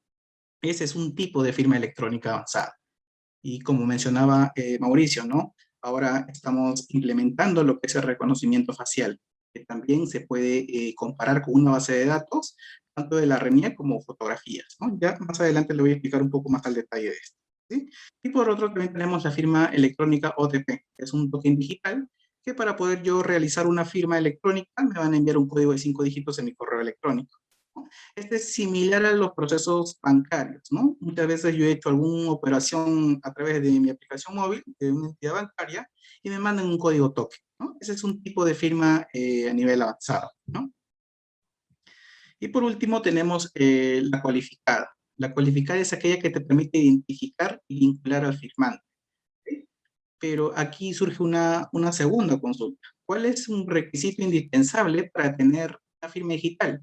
Ese es un tipo de firma electrónica avanzada. Y como mencionaba Mauricio, ¿no?, ahora estamos implementando lo que es el reconocimiento facial, que también se puede comparar con una base de datos, tanto de la RENIEC como fotografías, ¿no? Ya más adelante le voy a explicar un poco más al detalle de esto, ¿sí? Y por otro también tenemos la firma electrónica OTP, que es un token digital, que para poder yo realizar una firma electrónica me van a enviar un código de 5 dígitos en mi correo electrónico. Este es similar a los procesos bancarios, ¿no? Muchas veces yo he hecho alguna operación a través de mi aplicación móvil, de una entidad bancaria, y me mandan un código token, ¿no? Ese es un tipo de firma a nivel avanzado, ¿no? Y por último tenemos la cualificada. La cualificada es aquella que te permite identificar y vincular al firmante. ¿Sí? Pero aquí surge una segunda consulta. ¿Cuál es un requisito indispensable para tener una firma digital?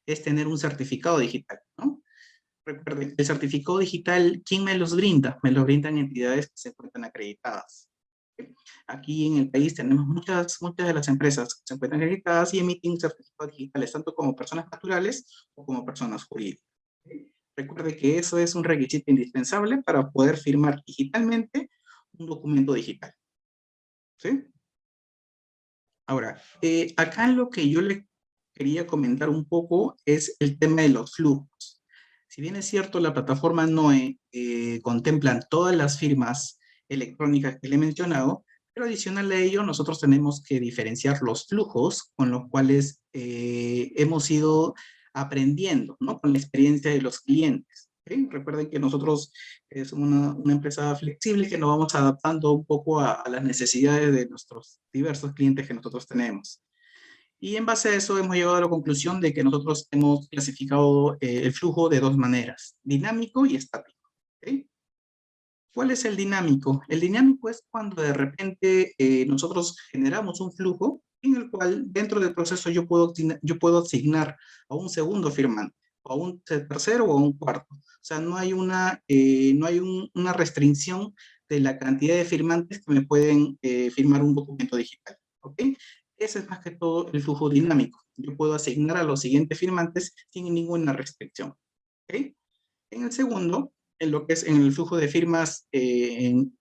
Es tener un certificado digital, ¿no? Recuerden, el certificado digital, ¿quién me los brinda? Me los brindan entidades que se encuentran acreditadas. ¿Sí? Aquí en el país tenemos muchas de las empresas que se encuentran acreditadas y emiten certificados digitales, tanto como personas naturales o como personas jurídicas. ¿Sí? Recuerde que eso es un requisito indispensable para poder firmar digitalmente un documento digital. ¿Sí? Ahora, acá lo que yo le quería comentar un poco es el tema de los flujos. Si bien es cierto, la plataforma NOE contempla todas las firmas electrónicas que le he mencionado, pero adicional a ello, nosotros tenemos que diferenciar los flujos con los cuales hemos ido aprendiendo, ¿no?, con la experiencia de los clientes. ¿Okay? Recuerden que nosotros somos una empresa flexible que nos vamos adaptando un poco a las necesidades de nuestros diversos clientes que nosotros tenemos. Y en base a eso hemos llegado a la conclusión de que nosotros hemos clasificado el flujo de dos maneras, dinámico y estático. ¿Okay? ¿Cuál es el dinámico? El dinámico es cuando de repente nosotros generamos un flujo en el cual dentro del proceso yo puedo asignar a un segundo firmante, o a un tercero o a un cuarto. O sea, no hay una restricción de la cantidad de firmantes que me pueden firmar un documento digital. ¿Ok? Ese es más que todo el flujo dinámico. Yo puedo asignar a los siguientes firmantes sin ninguna restricción. ¿Ok? En el segundo, en lo que es en el flujo de firmas en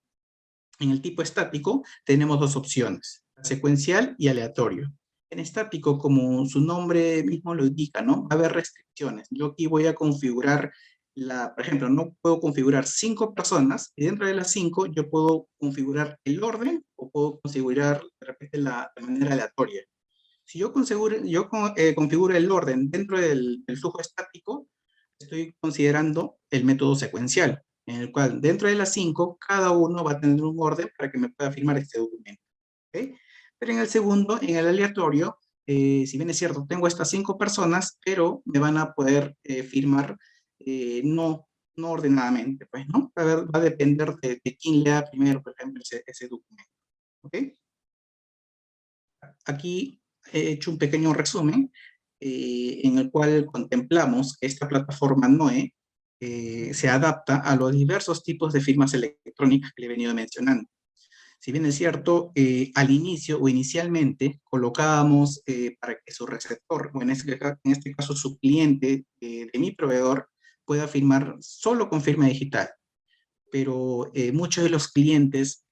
el tipo estático, tenemos dos opciones, secuencial y aleatorio. En estático, como su nombre mismo lo indica, ¿no?, va a haber restricciones. Yo aquí voy a configurar, por ejemplo, no puedo configurar 5 personas, y dentro de las 5 yo puedo configurar el orden o puedo configurar de repente de manera aleatoria. Si yo configuro el orden dentro del flujo estático, estoy considerando el método secuencial, en el cual dentro de las 5, cada uno va a tener un orden para que me pueda firmar este documento. ¿Okay? Pero en el segundo, en el aleatorio, si bien es cierto, tengo estas 5 personas, pero me van a poder firmar no ordenadamente, pues, ¿no? Va a depender de quién lea primero, por ejemplo, ese documento. ¿Ok? Aquí he hecho un pequeño resumen en el cual contemplamos que esta plataforma NOE se adapta a los diversos tipos de firmas electrónicas que le he venido mencionando. Si bien es cierto, al inicio o inicialmente colocábamos para que su receptor, o en este caso su cliente de mi proveedor, pueda firmar solo con firma digital. Pero muchos de los clientes,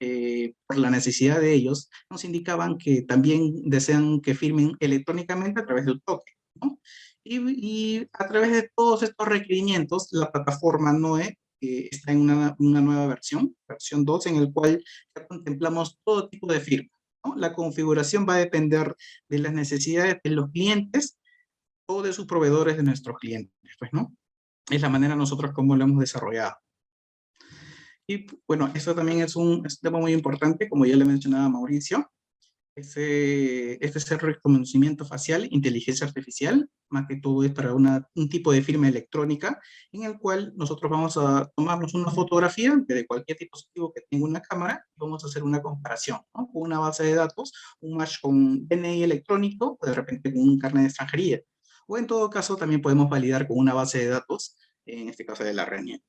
por la necesidad de ellos, nos indicaban que también desean que firmen electrónicamente a través de un token, ¿no? Y a través de todos estos requerimientos, la plataforma NOE está en una nueva versión 2, en el cual ya contemplamos todo tipo de firmas, ¿no? La configuración va a depender de las necesidades de los clientes o de sus proveedores de nuestros clientes, pues, ¿no? Es la manera nosotros como lo hemos desarrollado. Y bueno, eso también es un tema muy importante, como ya le mencionaba Mauricio. Este es el reconocimiento facial, inteligencia artificial, más que todo es para un tipo de firma electrónica, en el cual nosotros vamos a tomarnos una fotografía de cualquier dispositivo que tenga una cámara y vamos a hacer una comparación, ¿no? Con una base de datos, un match con DNI electrónico, o de repente con un carnet de extranjería. O en todo caso, también podemos validar con una base de datos, en este caso de la RENIEC.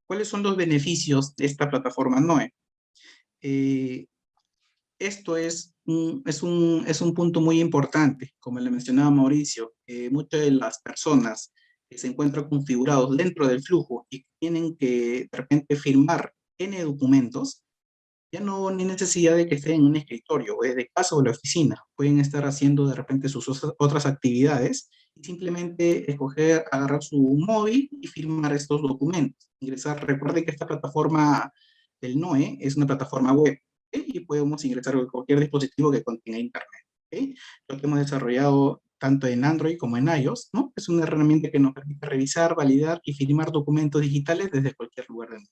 ¿Cuáles son los beneficios de esta plataforma NOE? Eh, Esto es un punto muy importante, como le mencionaba Mauricio. Muchas de las personas que se encuentran configurados dentro del flujo y tienen que de repente firmar N documentos, ya no hay necesidad de que estén en un escritorio, o desde casa o la oficina. Pueden estar haciendo de repente sus otras actividades y simplemente escoger, agarrar su móvil y firmar estos documentos. Ingresar, recuerde que esta plataforma del NOE es una plataforma web, ¿ok? Y podemos ingresar a cualquier dispositivo que contenga internet, ¿ok? Lo que hemos desarrollado tanto en Android como en iOS, ¿no? Es una herramienta que nos permite revisar, validar y firmar documentos digitales desde cualquier lugar del mundo.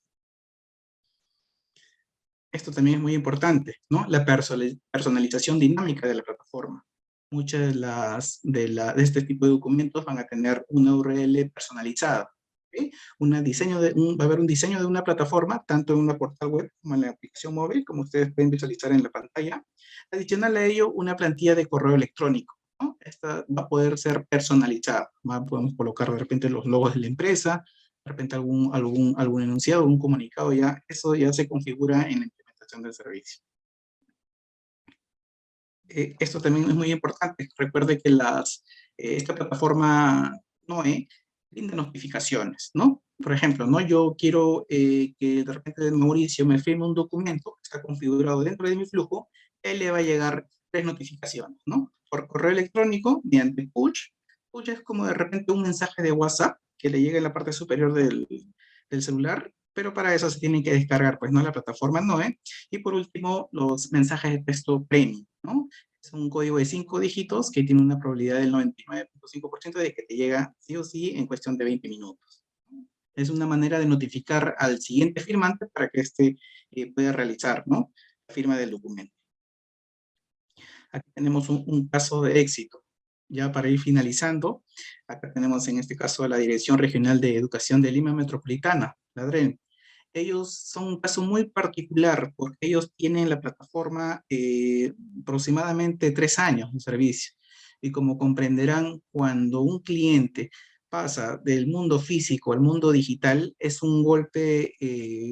Esto también es muy importante, ¿no? La personalización dinámica de la plataforma. Muchas de este tipo de documentos van a tener una URL personalizada, ¿ok? Va a haber un diseño de una plataforma, tanto en una portal web como en la aplicación móvil, como ustedes pueden visualizar en la pantalla. Adicional a ello, una plantilla de correo electrónico, ¿no? Esta va a poder ser personalizada. Podemos colocar de repente los logos de la empresa, de repente algún enunciado, algún comunicado, ya, eso ya se configura en la implementación del servicio. Esto también es muy importante. Recuerde que esta plataforma NOE brinda notificaciones, ¿no? Por ejemplo, ¿no? Yo quiero que de repente Mauricio me firme un documento que está configurado dentro de mi flujo, él le va a llegar 3 notificaciones, ¿no? Por correo electrónico, mediante push. Push es como de repente un mensaje de WhatsApp que le llega en la parte superior del celular, pero para eso se tienen que descargar, pues, ¿no? La plataforma NOE. Y por último, los mensajes de texto premium, ¿no? Es un código de 5 dígitos que tiene una probabilidad del 99.5% de que te llega sí o sí en cuestión de 20 minutos. Es una manera de notificar al siguiente firmante para que éste pueda realizar, ¿no? La firma del documento. Aquí tenemos un caso de éxito. Ya para ir finalizando, acá tenemos en este caso a la Dirección Regional de Educación de Lima Metropolitana, la DREM. Ellos son un caso muy particular porque ellos tienen la plataforma aproximadamente 3 años de servicio. Y como comprenderán, cuando un cliente pasa del mundo físico al mundo digital, es un golpe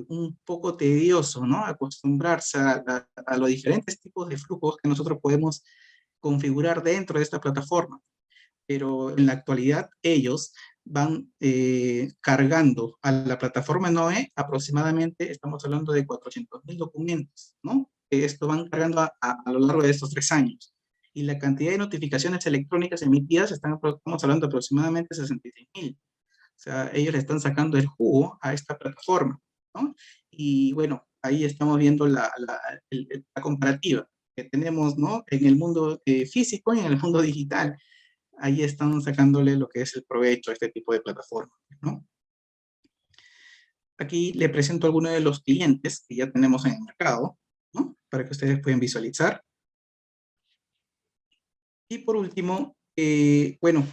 un poco tedioso, ¿no? Acostumbrarse a los diferentes tipos de flujos que nosotros podemos configurar dentro de esta plataforma. Pero en la actualidad ellos van cargando a la plataforma NOE aproximadamente, estamos hablando de 400.000 documentos, ¿no? Esto van cargando a lo largo de estos 3 años. Y la cantidad de notificaciones electrónicas emitidas, estamos hablando de aproximadamente 66.000. O sea, ellos le están sacando el jugo a esta plataforma, ¿no? Y bueno, ahí estamos viendo la comparativa que tenemos, ¿no? En el mundo físico y en el mundo digital. Ahí están sacándole lo que es el provecho a este tipo de plataformas, ¿no? Aquí le presento algunos de los clientes que ya tenemos en el mercado, ¿no? Para que ustedes puedan visualizar. Y por último, bueno,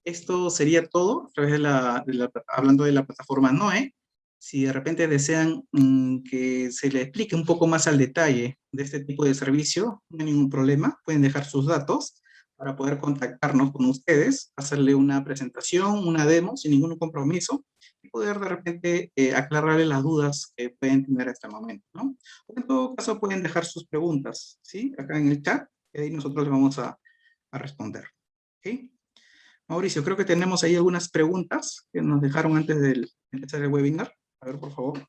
esto sería todo a través hablando de la plataforma NOE. Si de repente desean que se le explique un poco más al detalle de este tipo de servicio, no hay ningún problema, pueden dejar sus datos para poder contactarnos con ustedes, hacerle una presentación, una demo sin ningún compromiso y poder de repente aclararle las dudas que pueden tener hasta el momento, ¿no? O en todo caso pueden dejar sus preguntas, ¿sí? Acá en el chat, y ahí nosotros les vamos a responder, ¿ok? Mauricio, creo que tenemos ahí algunas preguntas que nos dejaron antes de empezar el webinar. A ver, por favor.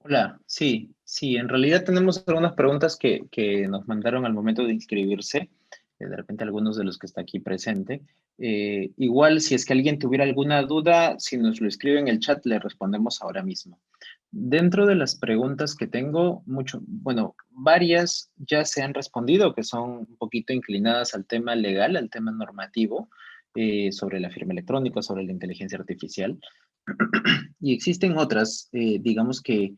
Hola, sí, sí, en realidad tenemos algunas preguntas que nos mandaron al momento de inscribirse, de repente algunos de los que está aquí presente. Igual, si es que alguien tuviera alguna duda, si nos lo escribe en el chat, le respondemos ahora mismo. Dentro de las preguntas que tengo, bueno, varias ya se han respondido, que son un poquito inclinadas al tema legal, al tema normativo, sobre la firma electrónica, sobre la inteligencia artificial. Y existen otras, digamos que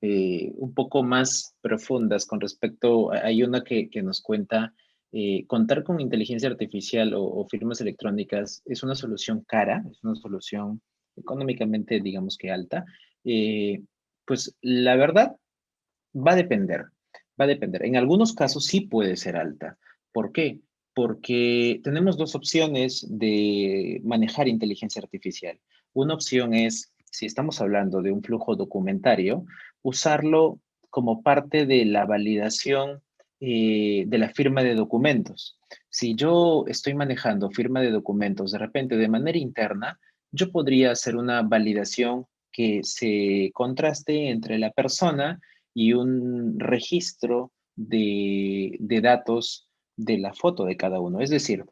un poco más profundas con respecto, hay una que nos cuenta, contar con inteligencia artificial o firmas electrónicas es una solución cara, es una solución económicamente, digamos que alta. Eh, pues la verdad va a depender, va a depender. En algunos casos sí puede ser alta. ¿Por qué? Porque tenemos dos opciones de manejar inteligencia artificial. Una opción es, si estamos hablando de un flujo documentario, usarlo como parte de la validación de la firma de documentos. Si yo estoy manejando firma de documentos de repente de manera interna, yo podría hacer una validación que se contraste entre la persona y un registro de datos de la foto de cada uno. Es decir,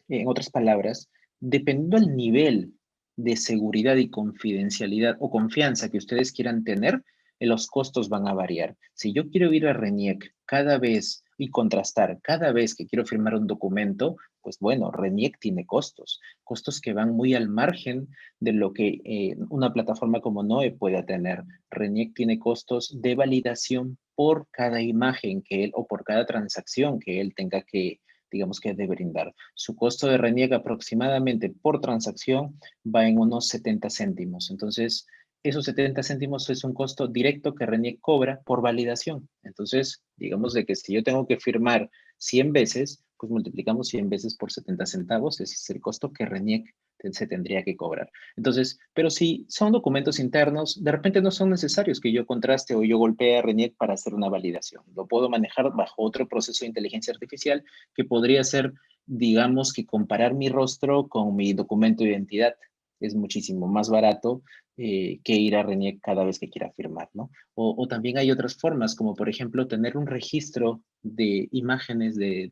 en otras palabras, dependiendo del nivel de seguridad y confidencialidad o confianza que ustedes quieran tener, los costos van a variar. Si yo quiero ir a RENIEC cada vez y contrastar cada vez que quiero firmar un documento, pues bueno, RENIEC tiene costos, costos que van muy al margen de lo que una plataforma como NOE pueda tener. RENIEC tiene costos de validación por cada imagen que él o por cada transacción que él tenga que, digamos que de brindar. Su costo de RENIEC aproximadamente por transacción va en unos 70 céntimos. Entonces, esos 70 céntimos es un costo directo que RENIEC cobra por validación. Entonces, digamos de que si yo tengo que firmar 100 veces, pues multiplicamos 100 veces por 70 centavos, ese es el costo que RENIEC se tendría que cobrar. Entonces, pero si son documentos internos, de repente no son necesarios que yo contraste o yo golpee a RENIEC para hacer una validación. Lo puedo manejar bajo otro proceso de inteligencia artificial que podría ser, digamos, que comparar mi rostro con mi documento de identidad. Es muchísimo más barato que ir a RENIEC cada vez que quiera firmar, ¿no? O también hay otras formas, como por ejemplo tener un registro de imágenes de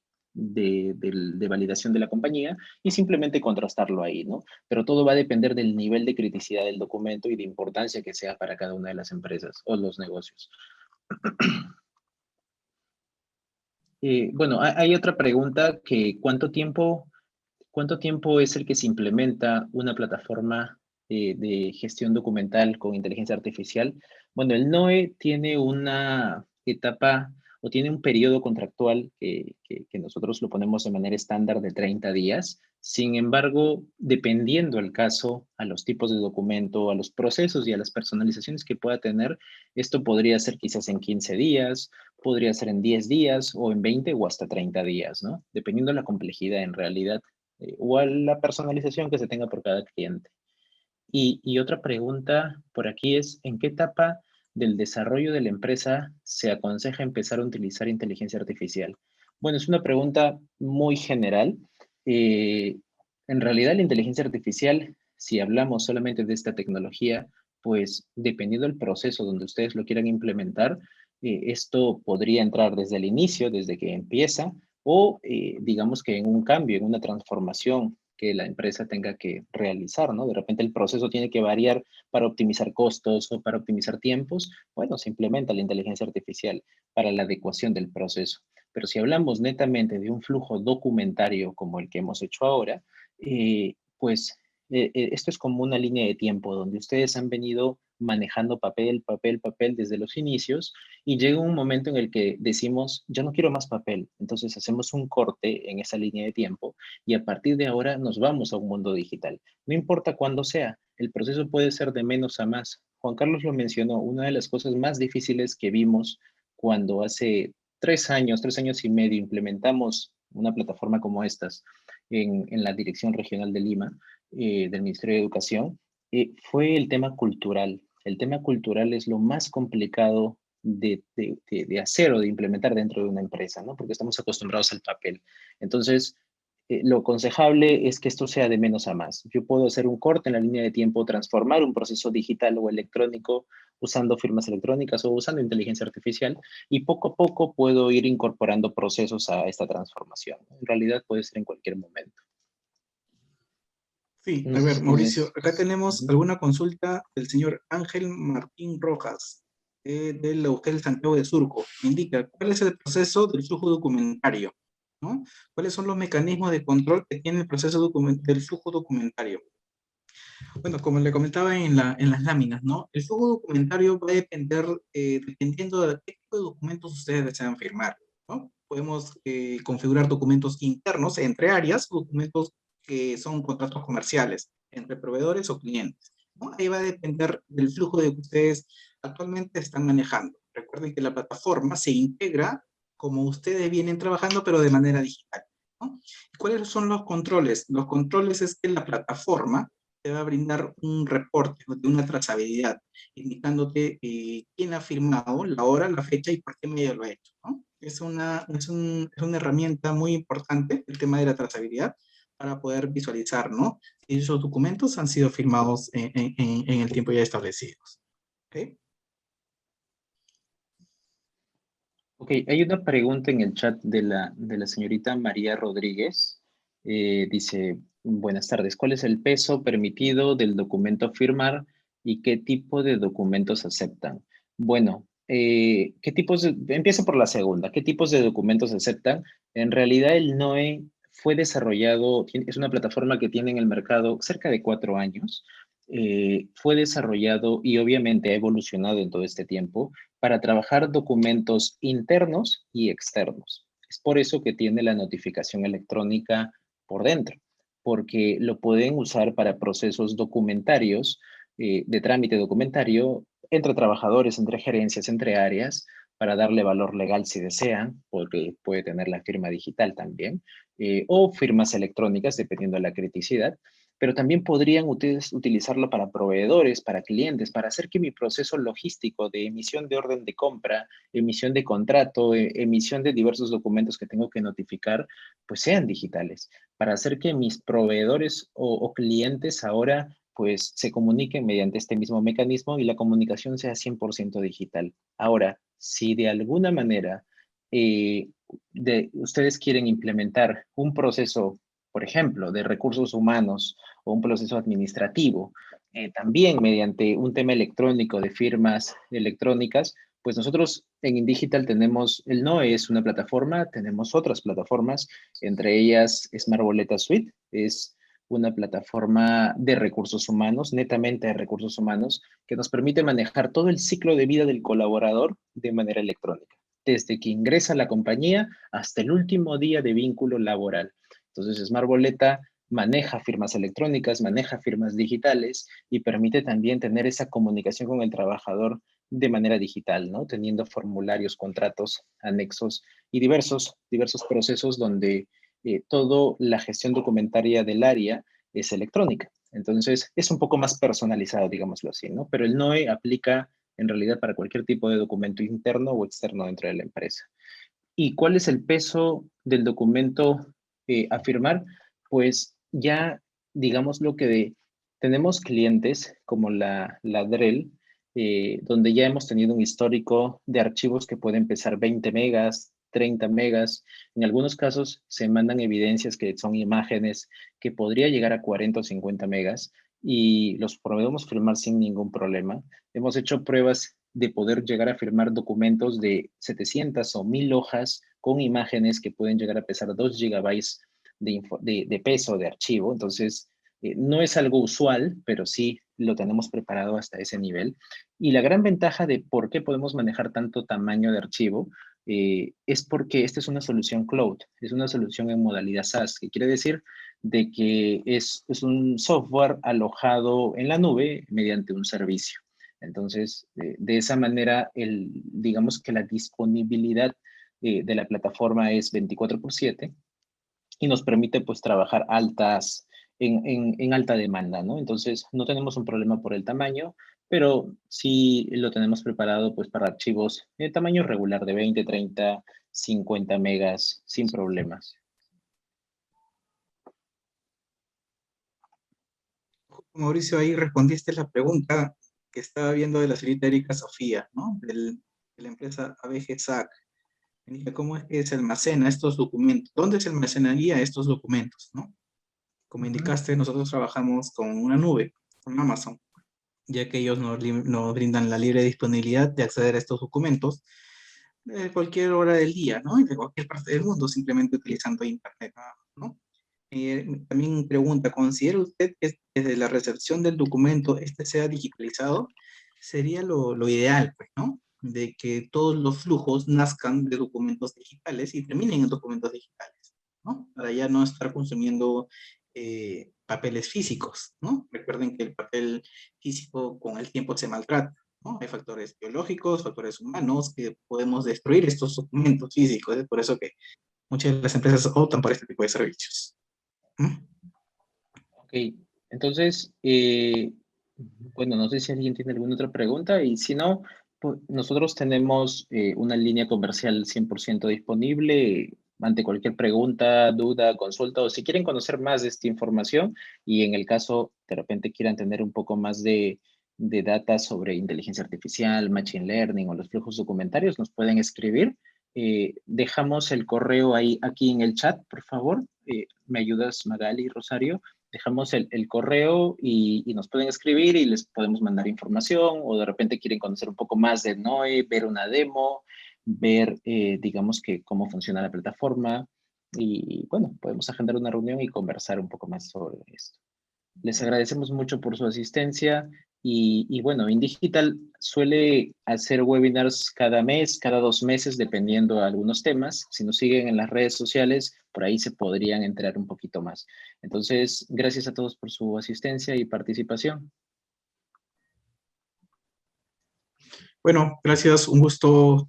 validación de la compañía y simplemente contrastarlo ahí, ¿no? Pero todo va a depender del nivel de criticidad del documento y de importancia que sea para cada una de las empresas o los negocios. Bueno, hay otra pregunta que ¿cuánto tiempo es el que se implementa una plataforma de gestión documental con inteligencia artificial? Bueno, el NOE tiene una etapa o tiene un periodo contractual que nosotros lo ponemos de manera estándar de 30 días. Sin embargo, dependiendo el caso, a los tipos de documento, a los procesos y a las personalizaciones que pueda tener, esto podría ser quizás en 15 días, podría ser en 10 días o en 20 o hasta 30 días, ¿no? Dependiendo de la complejidad en realidad o a la personalización que se tenga por cada cliente. Y otra pregunta por aquí es, ¿en qué etapa del desarrollo de la empresa se aconseja empezar a utilizar inteligencia artificial? Bueno, es una pregunta muy general. Eh, en realidad, la inteligencia artificial, si hablamos solamente de esta tecnología, pues dependiendo del proceso donde ustedes lo quieran implementar, esto podría entrar desde el inicio, desde que empieza, o digamos que en un cambio, en una transformación que la empresa tenga que realizar, ¿no? De repente el proceso tiene que variar para optimizar costos o para optimizar tiempos. Bueno, se implementa la inteligencia artificial para la adecuación del proceso. Pero si hablamos netamente de un flujo documentario como el que hemos hecho ahora, pues esto es como una línea de tiempo donde ustedes han venido manejando papel, papel, papel desde los inicios y llega un momento en el que decimos, yo no quiero más papel. Entonces hacemos un corte en esa línea de tiempo y a partir de ahora nos vamos a un mundo digital. No importa cuándo sea, el proceso puede ser de menos a más. Juan Carlos lo mencionó, una de las cosas más difíciles que vimos cuando hace 3 años y medio, implementamos una plataforma como estas en la Dirección Regional de Lima, del Ministerio de Educación, fue el tema cultural. El tema cultural es lo más complicado de hacer o de implementar dentro de una empresa, ¿no? Porque estamos acostumbrados al papel. Entonces, lo aconsejable es que esto sea de menos a más. Yo puedo hacer un corte en la línea de tiempo, transformar un proceso digital o electrónico usando firmas electrónicas o usando inteligencia artificial y poco a poco puedo ir incorporando procesos a esta transformación. En realidad puede ser en cualquier momento. Sí, No a sé ver, si Mauricio, tienes... acá tenemos Ujú. alguna consulta del señor Ángel Martín Rojas, de la UGEL Santiago de Surco. Indica, ¿cuál es el proceso del flujo documentario? ¿No? ¿Cuáles son los mecanismos de control que tiene el proceso del flujo documentario? Bueno, como le comentaba en las láminas, ¿no? El flujo documentario va a depender, dependiendo de qué tipo de documentos ustedes desean firmar, ¿no? Podemos configurar documentos internos entre áreas, documentos que son contratos comerciales entre proveedores o clientes, ¿no? Ahí va a depender del flujo de que ustedes actualmente están manejando. Recuerden que la plataforma se integra como ustedes vienen trabajando, pero de manera digital, ¿no? ¿Cuáles son los controles? Los controles es que la plataforma te va a brindar un reporte de una trazabilidad, indicándote quién ha firmado, la hora, la fecha y por qué medio lo ha hecho, ¿no? Es una herramienta muy importante el tema de la trazabilidad para poder visualizar, ¿no? Si esos documentos han sido firmados en el tiempo ya establecidos. ¿Ok? Ok, hay una pregunta en el chat de la señorita María Rodríguez. Dice, buenas tardes, ¿cuál es el peso permitido del documento a firmar y qué tipo de documentos aceptan? Bueno, empiezo por la segunda, ¿qué tipos de documentos aceptan? En realidad el NOE fue desarrollado, es una plataforma que tiene en el mercado cerca de 4 años. Fue desarrollado y obviamente ha evolucionado en todo este tiempo para trabajar documentos internos y externos. Es por eso que tiene la notificación electrónica por dentro, porque lo pueden usar para procesos documentarios, de trámite documentario, entre trabajadores, entre gerencias, entre áreas, para darle valor legal si desean, porque puede tener la firma digital también, o firmas electrónicas, dependiendo de la criticidad, pero también podrían ustedes utilizarlo para proveedores, para clientes, para hacer que mi proceso logístico de emisión de orden de compra, emisión de contrato, emisión de diversos documentos que tengo que notificar, pues sean digitales, para hacer que mis proveedores o clientes ahora pues se comuniquen mediante este mismo mecanismo y la comunicación sea 100% digital. Ahora, si de alguna manera ustedes quieren implementar un proceso, por ejemplo, de recursos humanos o un proceso administrativo, también mediante un tema electrónico de firmas electrónicas, pues nosotros en Indigital tenemos, el NOE es una plataforma, tenemos otras plataformas, entre ellas Smart Boleta Suite, es una plataforma de recursos humanos, netamente de recursos humanos, que nos permite manejar todo el ciclo de vida del colaborador de manera electrónica, desde que ingresa a la compañía hasta el último día de vínculo laboral. Entonces, Smart Boleta maneja firmas electrónicas, maneja firmas digitales y permite también tener esa comunicación con el trabajador de manera digital, ¿no? Teniendo formularios, contratos, anexos y diversos procesos donde toda la gestión documentaria del área es electrónica. Entonces, es un poco más personalizado, digámoslo así, ¿no? Pero el NOE aplica en realidad para cualquier tipo de documento interno o externo dentro de la empresa. ¿Y cuál es el peso del documento a firmar? Pues ya, digamos lo que tenemos clientes como la DREL, donde ya hemos tenido un histórico de archivos que pueden pesar 20 megas, 30 megas. En algunos casos se mandan evidencias que son imágenes que podría llegar a 40 o 50 megas y los podemos firmar sin ningún problema. Hemos hecho pruebas de poder llegar a firmar documentos de 700 o 1000 hojas con imágenes que pueden llegar a pesar 2 gigabytes de peso de archivo. Entonces, no es algo usual, pero sí lo tenemos preparado hasta ese nivel. Y la gran ventaja de por qué podemos manejar tanto tamaño de archivo es porque esta es una solución cloud, es una solución en modalidad SaaS, que quiere decir de que es un software alojado en la nube mediante un servicio. Entonces, de esa manera, digamos que la disponibilidad de la plataforma es 24/7 y nos permite pues trabajar en alta demanda, ¿no? Entonces no tenemos un problema por el tamaño, pero sí lo tenemos preparado pues para archivos de tamaño regular de 20, 30, 50 megas sin problemas. Mauricio, ahí respondiste la pregunta que estaba viendo de la señorita Erika Sofía, ¿no? De la empresa ABG SAC. Me dije, ¿cómo es que se almacena estos documentos? ¿Dónde se almacenaría estos documentos, no? Como indicaste, nosotros trabajamos con una nube, con Amazon, ya que ellos nos brindan la libre disponibilidad de acceder a estos documentos de cualquier hora del día, ¿no? Y de cualquier parte del mundo, simplemente utilizando Internet, ¿no? También pregunta, ¿considera usted que desde la recepción del documento este sea digitalizado? Sería lo ideal, pues, ¿no? De que todos los flujos nazcan de documentos digitales y terminen en documentos digitales, ¿no? Para ya no estar consumiendo papeles físicos, ¿no? Recuerden que el papel físico con el tiempo se maltrata, ¿no? Hay factores biológicos, factores humanos que podemos destruir estos documentos físicos. Es por eso que muchas de las empresas optan por este tipo de servicios. Ok, entonces, bueno, no sé si alguien tiene alguna otra pregunta y si no, pues nosotros tenemos una línea comercial 100% disponible ante cualquier pregunta, duda, consulta o si quieren conocer más de esta información y en el caso de repente quieran tener un poco más de data sobre inteligencia artificial, machine learning o los flujos documentarios, nos pueden escribir. Dejamos el correo ahí aquí en el chat, por favor. ¿Me ayudas, Magali, Rosario? Dejamos el correo y nos pueden escribir y les podemos mandar información o de repente quieren conocer un poco más de NOE, ver una demo, ver, digamos que cómo funciona la plataforma y bueno, podemos agendar una reunión y conversar un poco más sobre esto. Les agradecemos mucho por su asistencia y bueno, InDigital suele hacer webinars cada mes, cada 2 meses, dependiendo de algunos temas. Si nos siguen en las redes sociales, por ahí se podrían enterar un poquito más. Entonces, gracias a todos por su asistencia y participación. Bueno, gracias, un gusto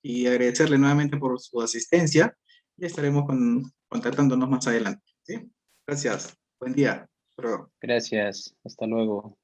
y agradecerle nuevamente por su asistencia y estaremos contactándonos más adelante. ¿Sí? Gracias, buen día. Hasta luego. Gracias, hasta luego.